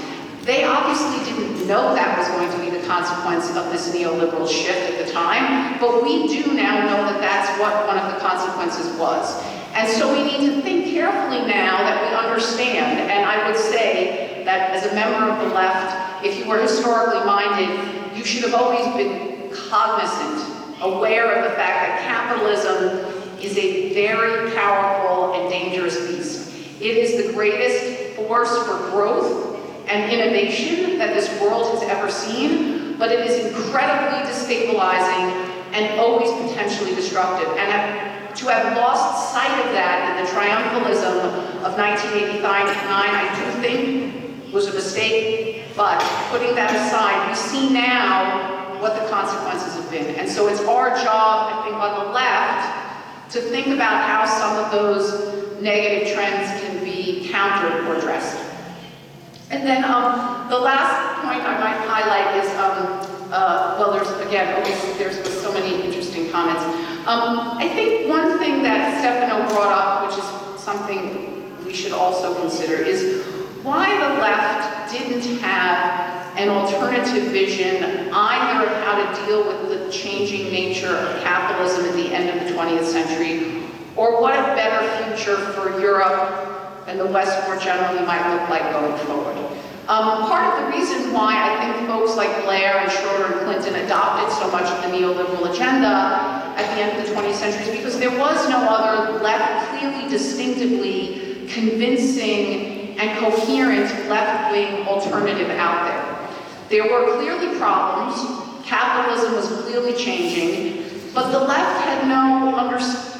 They obviously didn't know that was going to be the consequence of this neoliberal shift at the time, but we do now know that that's what one of the consequences was. And so we need to think carefully now that we understand, and I would say that as a member of the left, if you were historically minded, you should have always been cognizant, aware of the fact that capitalism is a very powerful and dangerous beast. It is the greatest force for growth and innovation that this world has ever seen, but it is incredibly destabilizing and always potentially destructive. And to have lost sight of that in the triumphalism of 1989, I do think was a mistake, but putting that aside, we see now what the consequences have been. And so it's our job, I think, on the left to think about how some of those negative trends can be countered or addressed. And then the last point I might highlight is, well, there's, again, there's so many interesting comments. I think one thing that Stefano brought up, which is something we should also consider, is why the left didn't have an alternative vision either of how to deal with the changing nature of capitalism at the end of the 20th century, or what a better future for Europe and the West more generally might look like going forward. Part of the reason why I think folks like Blair and Schroeder and Clinton adopted so much of the neoliberal agenda at the end of the 20th century is because there was no other clearly, distinctively convincing and coherent left-wing alternative out there. There were clearly problems, capitalism was clearly changing, but the left had no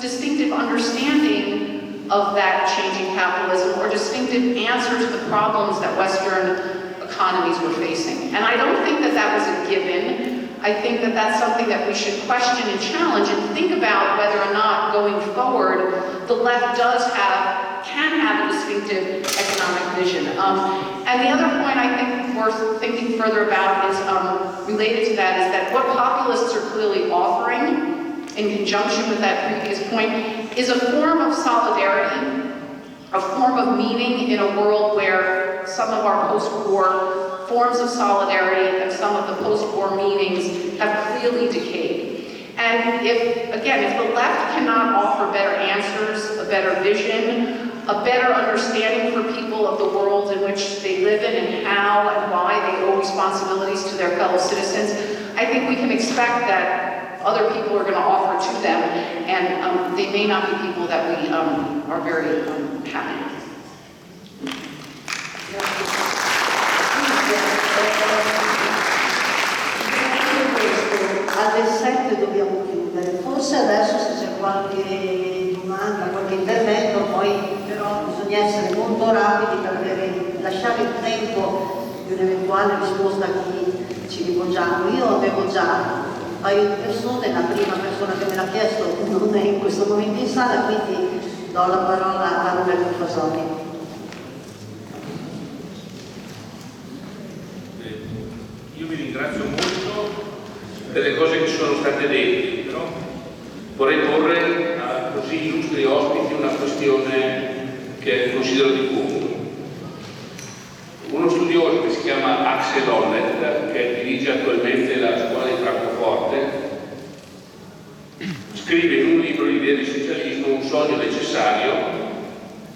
distinctive understanding of that changing capitalism or distinctive answer to the problems that Western economies were facing. And I don't think that that was a given. I think that that's something that we should question and challenge and think about whether or not going forward the left can have a distinctive economic vision. And the other point I think worth thinking further about is related to that is that what populists are clearly offering in conjunction with that previous point is a form of solidarity, a form of meaning in a world where some of our post-war forms of solidarity and some of the post-war meanings have clearly decayed. And if the left cannot offer better answers, a better vision, a better understanding for people of the world in which they live in and how and why they owe responsibilities to their fellow citizens, I think we can expect that other people are going to offer to them, and they may not be people that we are very happy with. Alle 7 dobbiamo chiudere, forse adesso se c'è qualche domanda, qualche intervento, poi però bisogna essere molto rapidi per lasciare il tempo di un'eventuale risposta a chi ci rivolgiamo. Io avevo già un paio di persone, la prima persona che me l'ha chiesto non è in questo momento in sala, quindi do la parola a Roberto Fasoni. Io vi ringrazio molto per le cose che sono state dette, però vorrei porre a così illustri ospiti una questione che considero di fondo. Uno studioso che si chiama Axel Honneth, che dirige attualmente la scuola di Francoforte, scrive in un libro L'idea di socialismo, un sogno necessario,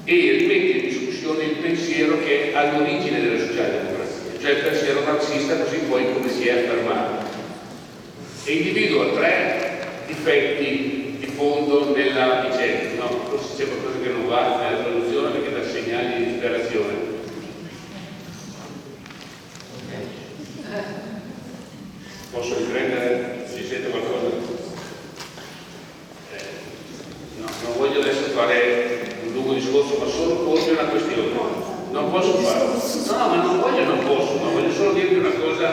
e rimette in discussione il pensiero che è all'origine della socialdemocrazia, cioè il pensiero marxista, così poi come si è affermato, e individua 3 difetti di fondo nella vicenda. No, forse c'è qualcosa che non va nella traduzione perché dà segnali di disperazione. voglio adesso fare un lungo discorso, ma solo pormi una questione. Non posso farlo. No, ma non posso, ma voglio solo dirvi una cosa.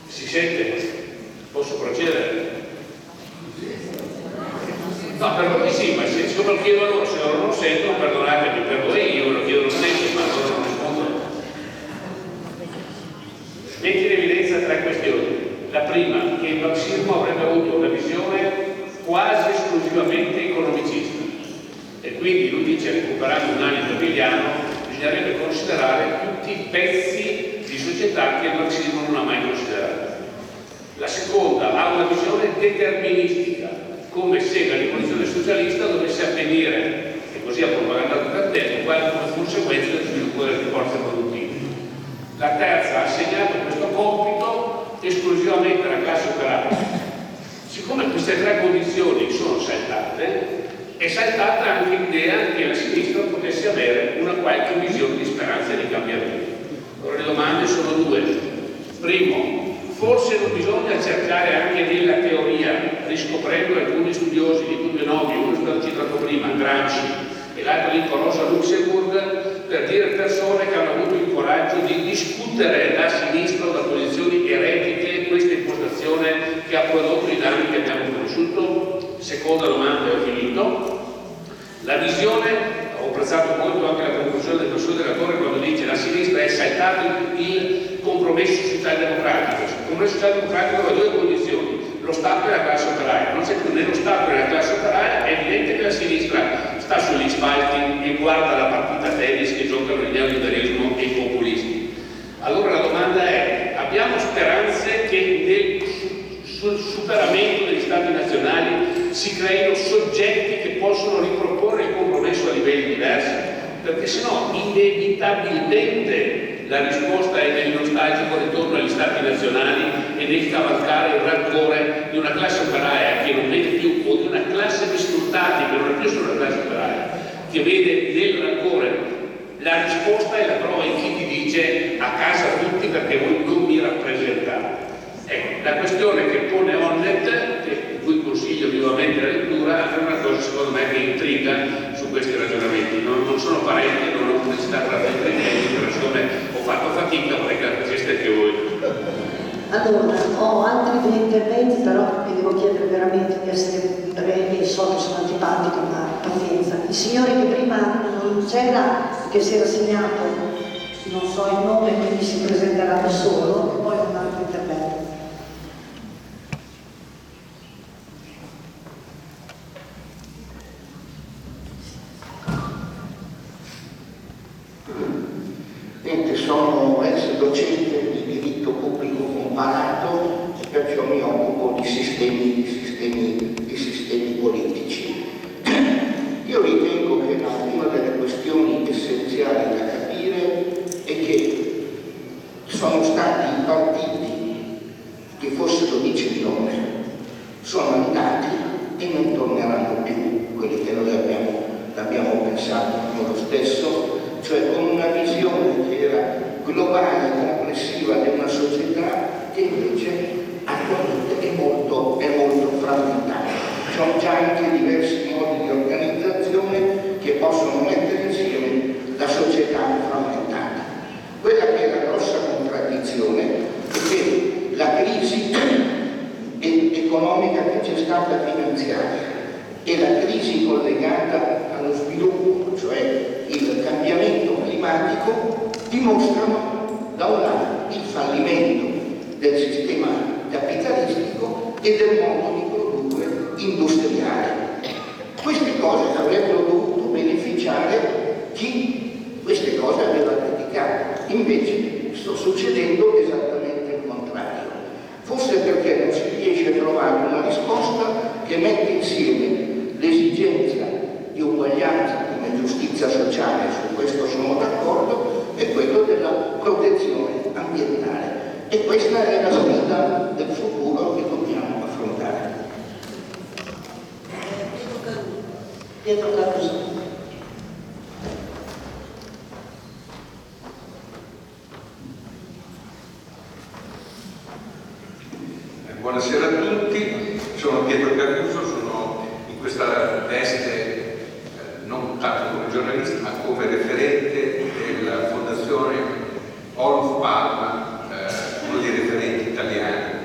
Si sente? Posso procedere? No, per voi sì, ma se io lo chiedo a loro, se loro non sentono, perdonatemi, per voi io lo chiedo lo stesso, ma loro non rispondono. Metti in evidenza tre questioni. La prima, che il marxismo avrebbe avuto una visione quasi esclusivamente economicista e quindi lui dice, recuperando un animo hegeliano, bisognerebbe considerare tutti i pezzi di società che il marxismo non ha mai considerato. La seconda, ha una visione deterministica, come se la rivoluzione socialista dovesse avvenire, e così ha propagandato per tempo, come conseguenza del sviluppo delle forze produttive. La terza ha assegnato questo compito esclusivamente alla classe operaia. Siccome queste tre condizioni sono saltate, è saltata anche l'idea che la sinistra potesse avere una qualche visione di speranza e di cambiamento. Allora le domande sono due. Primo, forse non bisogna cercare anche nella teoria, riscoprendo alcuni studiosi di cui due nomi, uno è stato citato prima, Gramsci, e l'altro dico Rosa Luxemburg, per dire persone che hanno avuto il coraggio di discutere da sinistra da posizioni eretiche questa impostazione che ha prodotto i danni che abbiamo conosciuto. Seconda domanda, e ho finito. La visione, ho apprezzato molto anche la conclusione del professor Della Torre quando dice la sinistra è saltato il compromesso socialdemocratico. Il compromesso socialdemocratico aveva due condizioni: lo Stato e la classe operaia. Non c'è più né lo Stato né la classe operaia, è evidente che la sinistra sta sugli spalti e guarda la partita tennis che giocano il neoliberismo e i populisti. Allora la domanda è: abbiamo speranze che sul superamento degli stati nazionali si creino soggetti che possono riproporre il compromesso a livelli diversi? Perché sennò inevitabilmente la risposta è nel nostalgico ritorno agli stati nazionali e nel cavalcare il rancore di una classe operaia che non vede più, o di una classe di sfruttati che non è più solo una classe operaia, che vede nel rancore la risposta e la trova in chi ti dice a casa tutti perché voi non mi rappresentate. Ecco, la questione che pone Onnet, di cui consiglio vivamente la lettura, è una cosa secondo me che intriga su questi ragionamenti. Non sono parenti, non ho necessità di fare ingredienti, persone, ho fatto fatica, vorrei che la faceste anche voi. Allora, ho altri due interventi, però vi devo chiedere veramente di essere brevi, so che sono antipatica, ma pazienza. Il signore che prima non c'era, che si era segnato, non so il nome, quindi si presenterà da solo, e poi un altro intervento. Sono ex docente di diritto pubblico comparato e perciò mi occupo di sistemi politici. Io ritengo che una delle questioni essenziali da capire è che sono stati i partiti che fossero di eccezione, sono andati e non torneranno più quelli che noi abbiamo pensato noi lo stesso, cioè con una visione che era globale e complessiva di una società che invece attualmente è molto frammentata. Ci sono già anche diversi modi di organizzazione che possono mettere insieme la società frammentata. Quella che è la grossa contraddizione è che la crisi economica che c'è stata finanziaria e la crisi collegata allo sviluppo, cioè il cambiamento climatico, dimostrano da un lato il fallimento del sistema capitalistico e del modo di produrre industriale. Queste cose avrebbero dovuto beneficiare chi queste cose aveva criticato. Invece sta succedendo esattamente il contrario. Forse perché non si riesce a trovare una risposta che mette insieme l'esigenza di uguaglianza come giustizia sociale, su questo sono d'accordo, e quello della protezione ambientale. E questa è la sfida del futuro che dobbiamo affrontare. Pietro Caruso. Buonasera a tutti, sono Pietro Caruso, sono in questo questa veste, non tanto come giornalista, ma come referente della Fondazione Olof Palme, uno dei referenti italiani.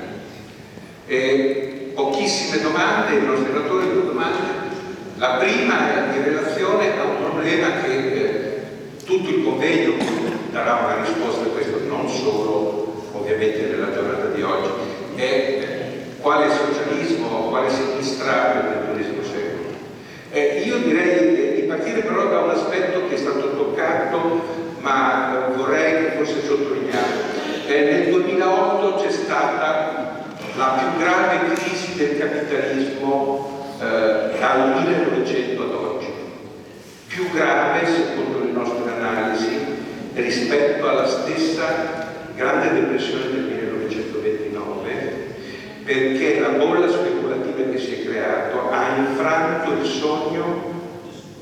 Pochissime domande, il nostro relatore due domande. La prima è in relazione a un problema che tutto il convegno darà una risposta a questo, non solo ovviamente nella giornata di oggi, è quale socialismo, quale sinistra nel XXI secolo. Io direi di partire però da un aspetto che è stato toccato, ma vorrei che fosse sottolineato. Nel 2008 c'è stata la più grave crisi del capitalismo dal 1900 ad oggi, più grave secondo le nostre analisi rispetto alla stessa grande depressione del 1929, perché la bolla speculativa che si è creata ha infranto il sogno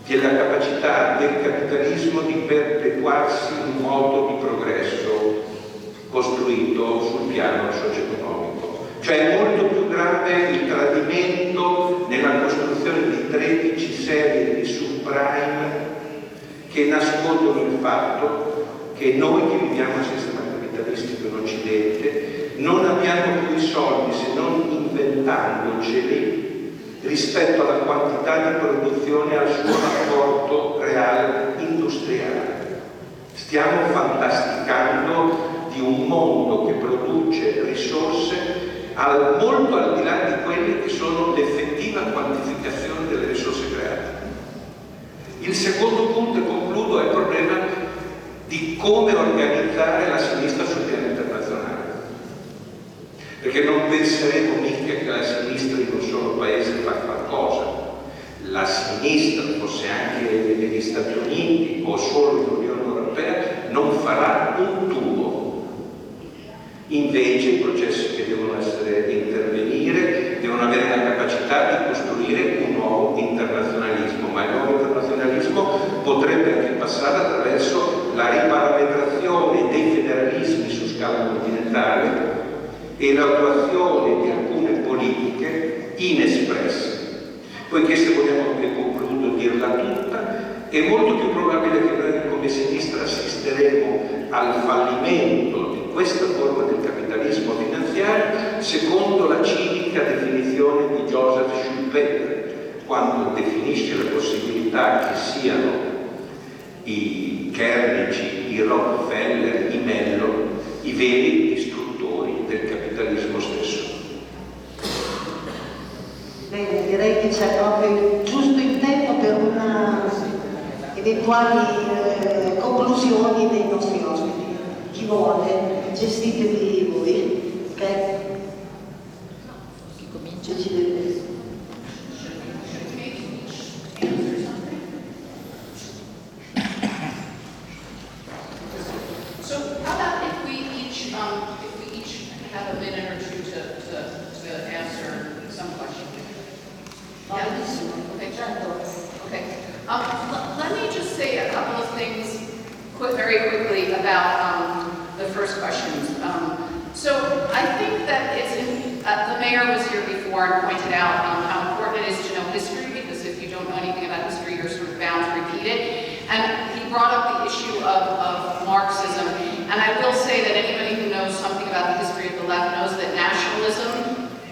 della capacità del capitalismo di perpetuarsi in un modo di progresso costruito sul piano socio-economico. Cioè è molto più grave il tradimento nella costruzione di 13 serie di subprime che nascondono il fatto che noi che viviamo il sistema capitalistico in Occidente non abbiamo più i soldi se non inventandoceli rispetto alla quantità di produzione e al suo rapporto reale industriale. Stiamo fantasticando di un mondo che produce risorse molto al di là di quelle che sono l'effettiva quantificazione delle risorse create. Il secondo punto, e concludo, è il problema di come organizzare la sinistra sul piano internazionale. Perché non penseremo mica che la sinistra in un solo paese fa qualcosa. La sinistra, fosse anche negli Stati Uniti o solo l'Unione Europea, non farà un tubo. Invece i processi che devono intervenire devono avere la capacità di costruire un nuovo internazionalismo, ma il nuovo internazionalismo potrebbe anche passare attraverso la riparametrazione dei federalismi su scala continentale e l'attuazione di alcune politiche inespresse. Poiché se vogliamo, che concludo, dirla tutta, è molto più probabile che noi come sinistra assisteremo al fallimento di questa forma del capitalismo finanziario secondo la cinica definizione di Joseph Schumpeter, quando definisce la possibilità che siano i Carnegie, i Rockefeller, i Mellon i veri distruttori del capitalismo stesso. Bene, direi che c'è proprio giusto il tempo per eventuali conclusioni dei nostri ospiti. Chi vuole, gestitevi voi, ok? Chi comincia? Decidete. So how about if we each have a minute or two to answer some questions? Yeah. Okay, sure. Okay. Let me just say a couple of things very quickly about the first questions. So I think that the mayor was here before and pointed out how important it is to know history, because if you don't know anything about history, you're sort of bound to repeat it. And he brought up the issue of Marxism. And I will say that anybody who knows something about the history of the left knows that nationalism,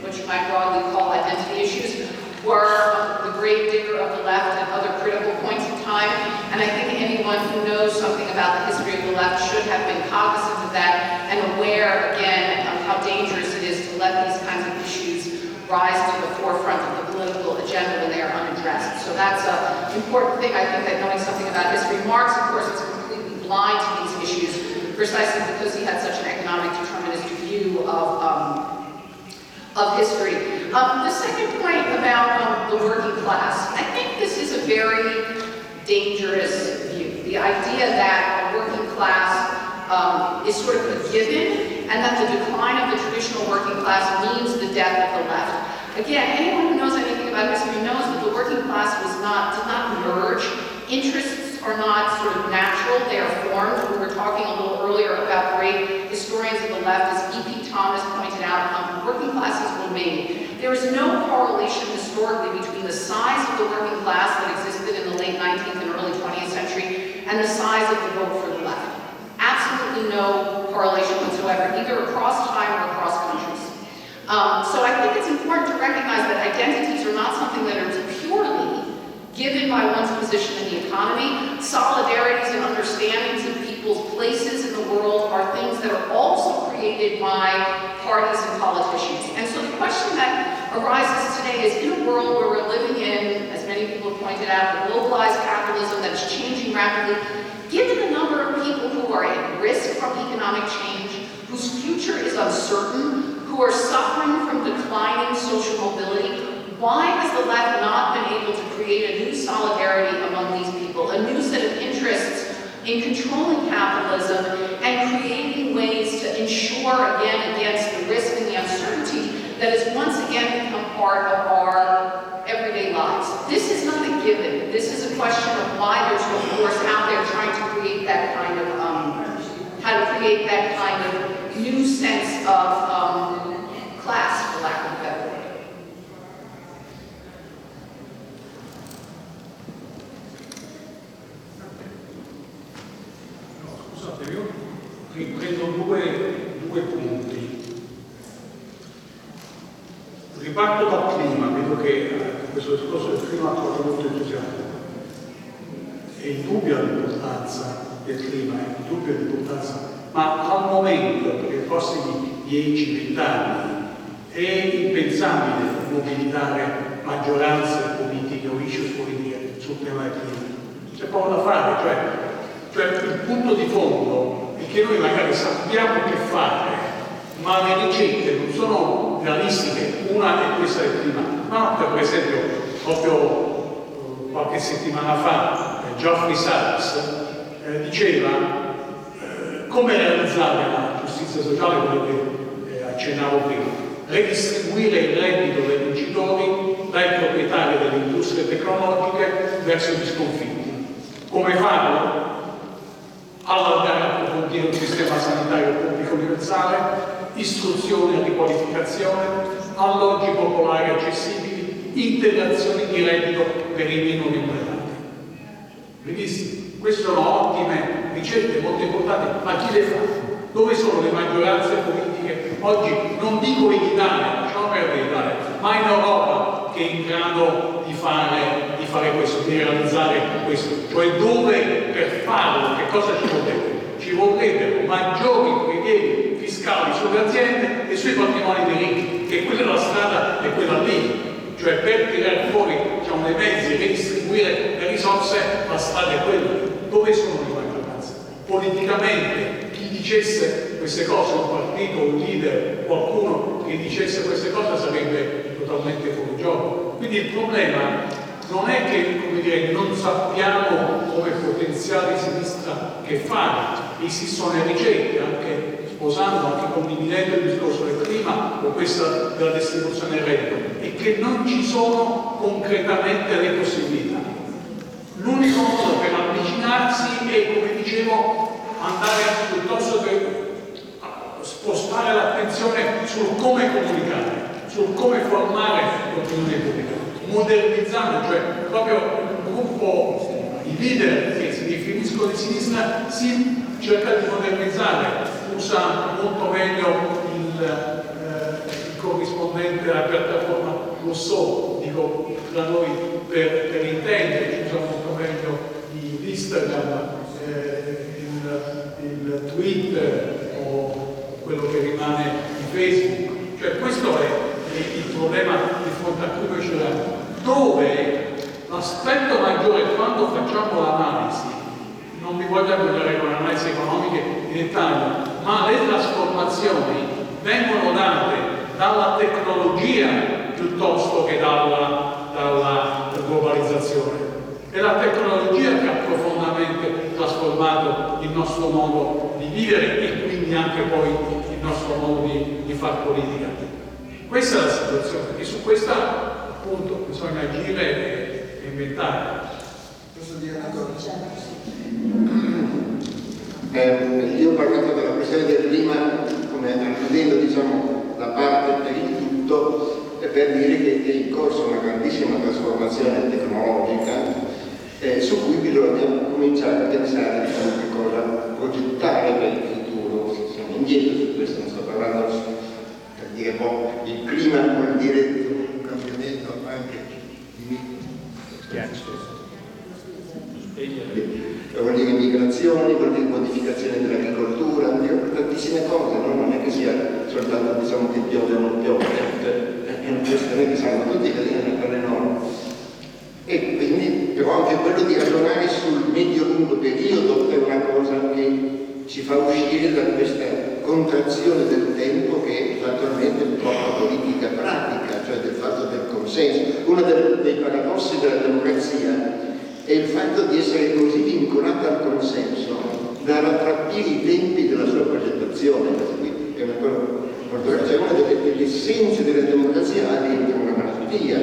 which you might broadly call identity issues, were the grave digger of the left at other critical points in time. And I think anyone who knows something about the history of the left should have been cognizant of that and aware, again, of how dangerous it is to let these kinds of issues rise to the forefront of the political agenda when they are unaddressed. So that's an important thing, I think, that knowing something about history. Marx, of course, is completely blind to these issues, precisely because he had such an economic determinist view of history. The second point about the working class, I think this is a very dangerous view. The idea that a working class is sort of a given, and that the decline of the traditional working class means the death of the left. Again, anyone who knows anything about history knows that the working class did not emerge. Interests are not sort of natural, they are formed. We were talking a little earlier about great historians of the left, as E.P. Thomas pointed out, working classes were made. There is no correlation historically between the size of the working class that existed in the late 19th and early 20th century and the size of the vote for the left. Absolutely no correlation whatsoever, either across time or across countries. So I think it's important to recognize that identities are not something that are purely given by one's position in the economy. Solidarities and understandings of people's places in the world are things that are also created by parties and politicians. And so the question that arises today is, in a world where we're living in, as many people have pointed out, globalized capitalism that's changing rapidly, given the number of people who are at risk from economic change, whose future is uncertain, who are suffering from declining social mobility, why has the left not been able to create a new solidarity among these people, a new set of interests in controlling capitalism and creating ways to ensure, again, against the risk and the uncertainty that has once again become part of our everyday lives? This is not a given. This is a question of why there's no force out there trying to create that kind of, new sense of class, for lack of a better word. Scusate, io riprendo due punti. Riparto dal clima, vedo che questo discorso del clima ha trovato molto entusiasmo. È indubbia l'importanza del clima, è indubbia l'importanza, ma al momento, per i prossimi 10-20 anni, è impensabile mobilitare maggioranze politiche o issues politiche sul tema del clima. C'è poco da fare, cioè il punto di fondo è che noi magari sappiamo che fare, ma le ricette non sono realistiche. Una è questa del clima. No, per esempio, proprio qualche settimana fa, Geoffrey Sachs diceva come realizzare la giustizia sociale, quello che accennavo prima. Redistribuire il reddito dei vincitori dai proprietari delle industrie tecnologiche verso gli sconfitti. Come farlo? Allargare e approfondire un sistema sanitario pubblico universale, istruzione e riqualificazione, alloggi popolari accessibili, integrazioni di reddito per i meno remunerati. Quindi queste sono ottime ricette, molto importanti, ma chi le fa? Dove sono le maggioranze politiche oggi? Non dico in Italia, lasciamo perdere l'Italia, ma in Europa, che è in grado di fare questo, di realizzare questo. Cioè dove per farlo, che cosa ci vorrebbe? Ci vorrebbero maggiori prelievi fiscali sulle aziende e sui patrimoni dei ricchi, che quella è la strada, è quella lì. Cioè per tirare fuori, diciamo, dei mezzi e redistribuire le risorse, la strada è quella. Dove sono le maggioranze? Politicamente, chi dicesse queste cose, un partito, un leader, qualcuno che dicesse queste cose sarebbe totalmente fuori gioco. Quindi il problema non è che, come dire, non sappiamo come potenziale sinistra che fare, esistono le ricette, anche sposando, anche condividendo il discorso del clima o questa della distribuzione del reddito, e che non ci sono concretamente le possibilità. L'unico modo per avvicinarsi è, come dicevo, andare piuttosto che spostare l'attenzione sul come comunicare, sul come formare l'opinione pubblica, modernizzando, cioè proprio un gruppo, i leader che si definiscono di sinistra, si cerca di modernizzare, usa molto meglio il corrispondente alla piattaforma Rousseau, dico tra noi per intendere, usa molto meglio l'Instagram, il Twitter o quello che rimane di Facebook. Cioè questo è il problema di fronte a cui noi ci troviamo. Dove l'aspetto maggiore, quando facciamo l'analisi, non mi voglio allungare con analisi economiche in dettaglio, ma le trasformazioni vengono date dalla tecnologia piuttosto che dalla globalizzazione. È la tecnologia che ha profondamente trasformato il nostro modo di vivere e quindi anche poi il nostro modo di fare politica. Questa è la situazione e su questa appunto bisogna agire e inventare. Posso dire una cosa? Io ho parlato della questione del clima come alludendo, diciamo, la parte per il tutto, per dire che è in corso una grandissima trasformazione tecnologica su cui bisogna cominciare a pensare che cosa progettare per il futuro. Siamo indietro su questo, non sto parlando per dire il clima vuol dire un cambiamento anche di vuol dire migrazioni, vuol dire modificazione dell'agricoltura, vuol dire tantissime cose, no? Non è che sia soltanto diciamo che piove o non piove, è una questione che sanno tutti che viene per le norme. E quindi però anche quello di ragionare sul medio-lungo periodo è una cosa che ci fa uscire da questa contrazione del tempo che attualmente è troppo politica pratica, cioè del fatto del consenso. Uno dei paradossi della democrazia è il fatto di essere così vincolata al consenso da rattrappire i tempi della sua progettazione. È una cosa, cioè una delle essenze della democrazia ha dentro una malattia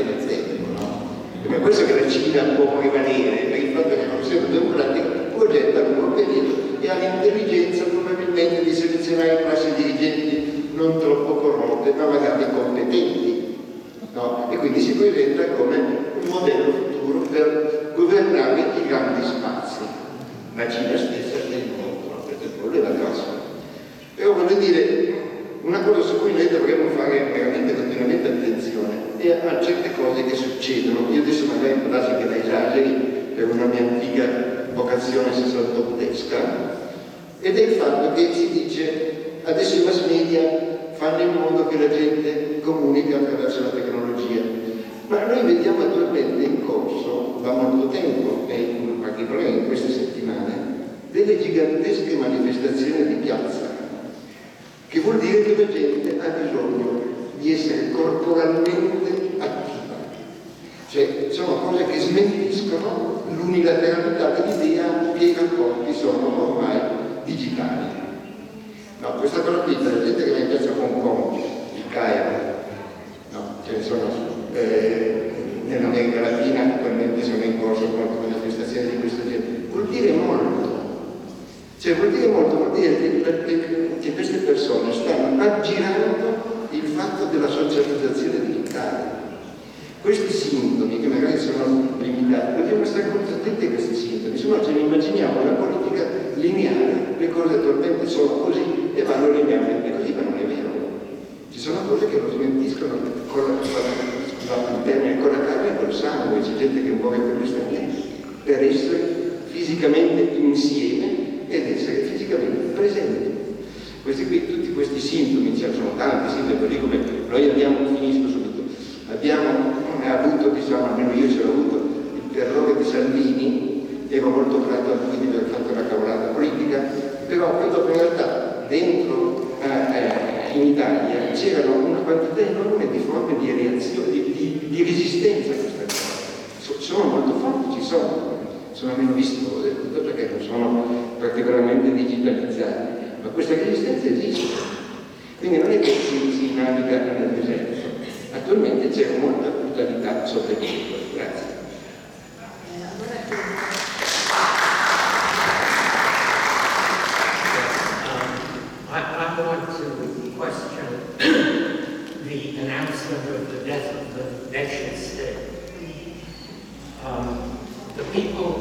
del tempo, no? Perché questo che la Cina può prevalere, per il fatto che il consenso democratico progetta a lungo periodo e ha l'intelligenza probabilmente di selezionare classi dirigenti non troppo corrotte, ma magari competenti, no? E quindi si presenta come un modello futuro per governare i grandi spazi. La Cina stessa è il mondo, no? Questo è il problema grosso. Però voglio dire, una cosa su cui noi dovremmo fare veramente continuamente attenzione è a certe cose che succedono. Io adesso magari può darsi che la esageri per una mia antica vocazione sessantottesca, ed è il fatto che si dice adesso i mass media fanno in modo che la gente comunica attraverso la tecnologia, ma noi vediamo attualmente in corso da molto tempo, e in particolare in queste settimane, delle gigantesche manifestazioni di piazza, che vuol dire che la gente ha bisogno di essere corporalmente attiva, cioè sono cose che smentiscono l'unilateralità dell'idea che i rapporti sono ormai digitali. No, questa cosa qui, per la gente che va in piazza Hong Kong, il Cairo, no, ce ne sono nell'America Latina, attualmente sono in corso con manifestazioni di questa gente, vuol dire molto. Cioè vuol dire che queste persone stanno aggirando il fatto della socializzazione digitale. Questi sintomi, che magari sono limitati, dobbiamo stare attenti a questi sintomi, se no ce ne immaginiamo una politica lineare, le cose attualmente sono così e vanno linearmente così, ma non è vero. Ci sono cose che lo smentiscono con la carne e col sangue, c'è gente che muore per questa niente, per essere fisicamente insieme ed essere fisicamente presenti. Tutti questi sintomi, ci sono tanti sintomi, così come noi finisco subito, abbiamo avuto, diciamo, almeno io ce l'ho avuto, il terrore di Salvini, ero molto grato a lui di aver fatto una cavolata politica, però poi dopo in realtà dentro in Italia c'erano una quantità enorme di forme di reazione, di resistenza a questa cosa. Sono molto forti, ci sono meno vistose, perché non sono particolarmente digitalizzati, ma questa resistenza esiste. Quindi non è che si naviga nel deserto. Attualmente c'è molta brutalità sotto il cielo. Grazie. I want to question the announcement of the death of the nation state. The people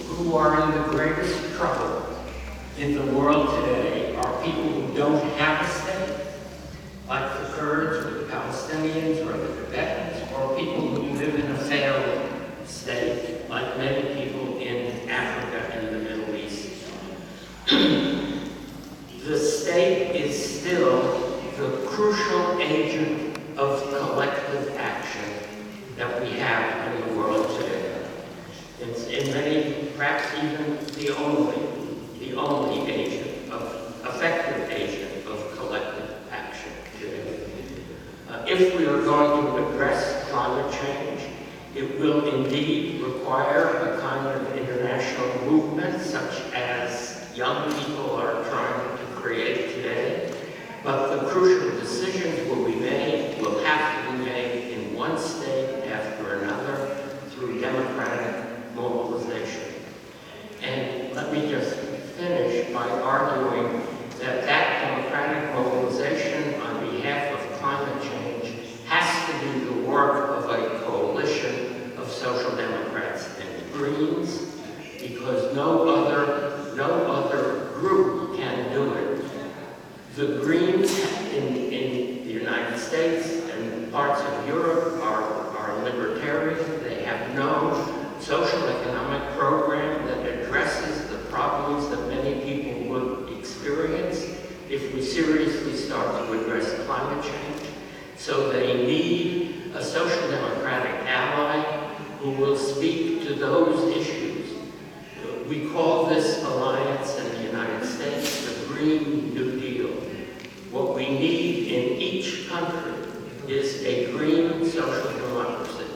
who are in the greatest trouble in the world today are people who don't have a state, like the Kurds or the Palestinians or the Tibetans, or people who live in a failed state, like many people in Africa and the Middle East. The state is still the crucial agent of collective action that we have in the world today. It's in many, perhaps even the only agent effective agent of collective action today. If we are going to address climate change, it will indeed require a kind of international movement such as young people are trying to create today. But the crucial decisions will have to be made in one state after another through democratic mobilization. And let me just finish by arguing that democratic mobilization on behalf of climate change has to be the work of a coalition of social democrats and green start to address climate change. So they need a social democratic ally who will speak to those issues. We call this alliance in the United States the Green New Deal. What we need in each country is a green social democracy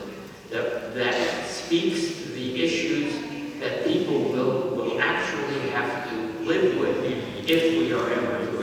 that speaks to the issues that people will actually have to live with if we are ever to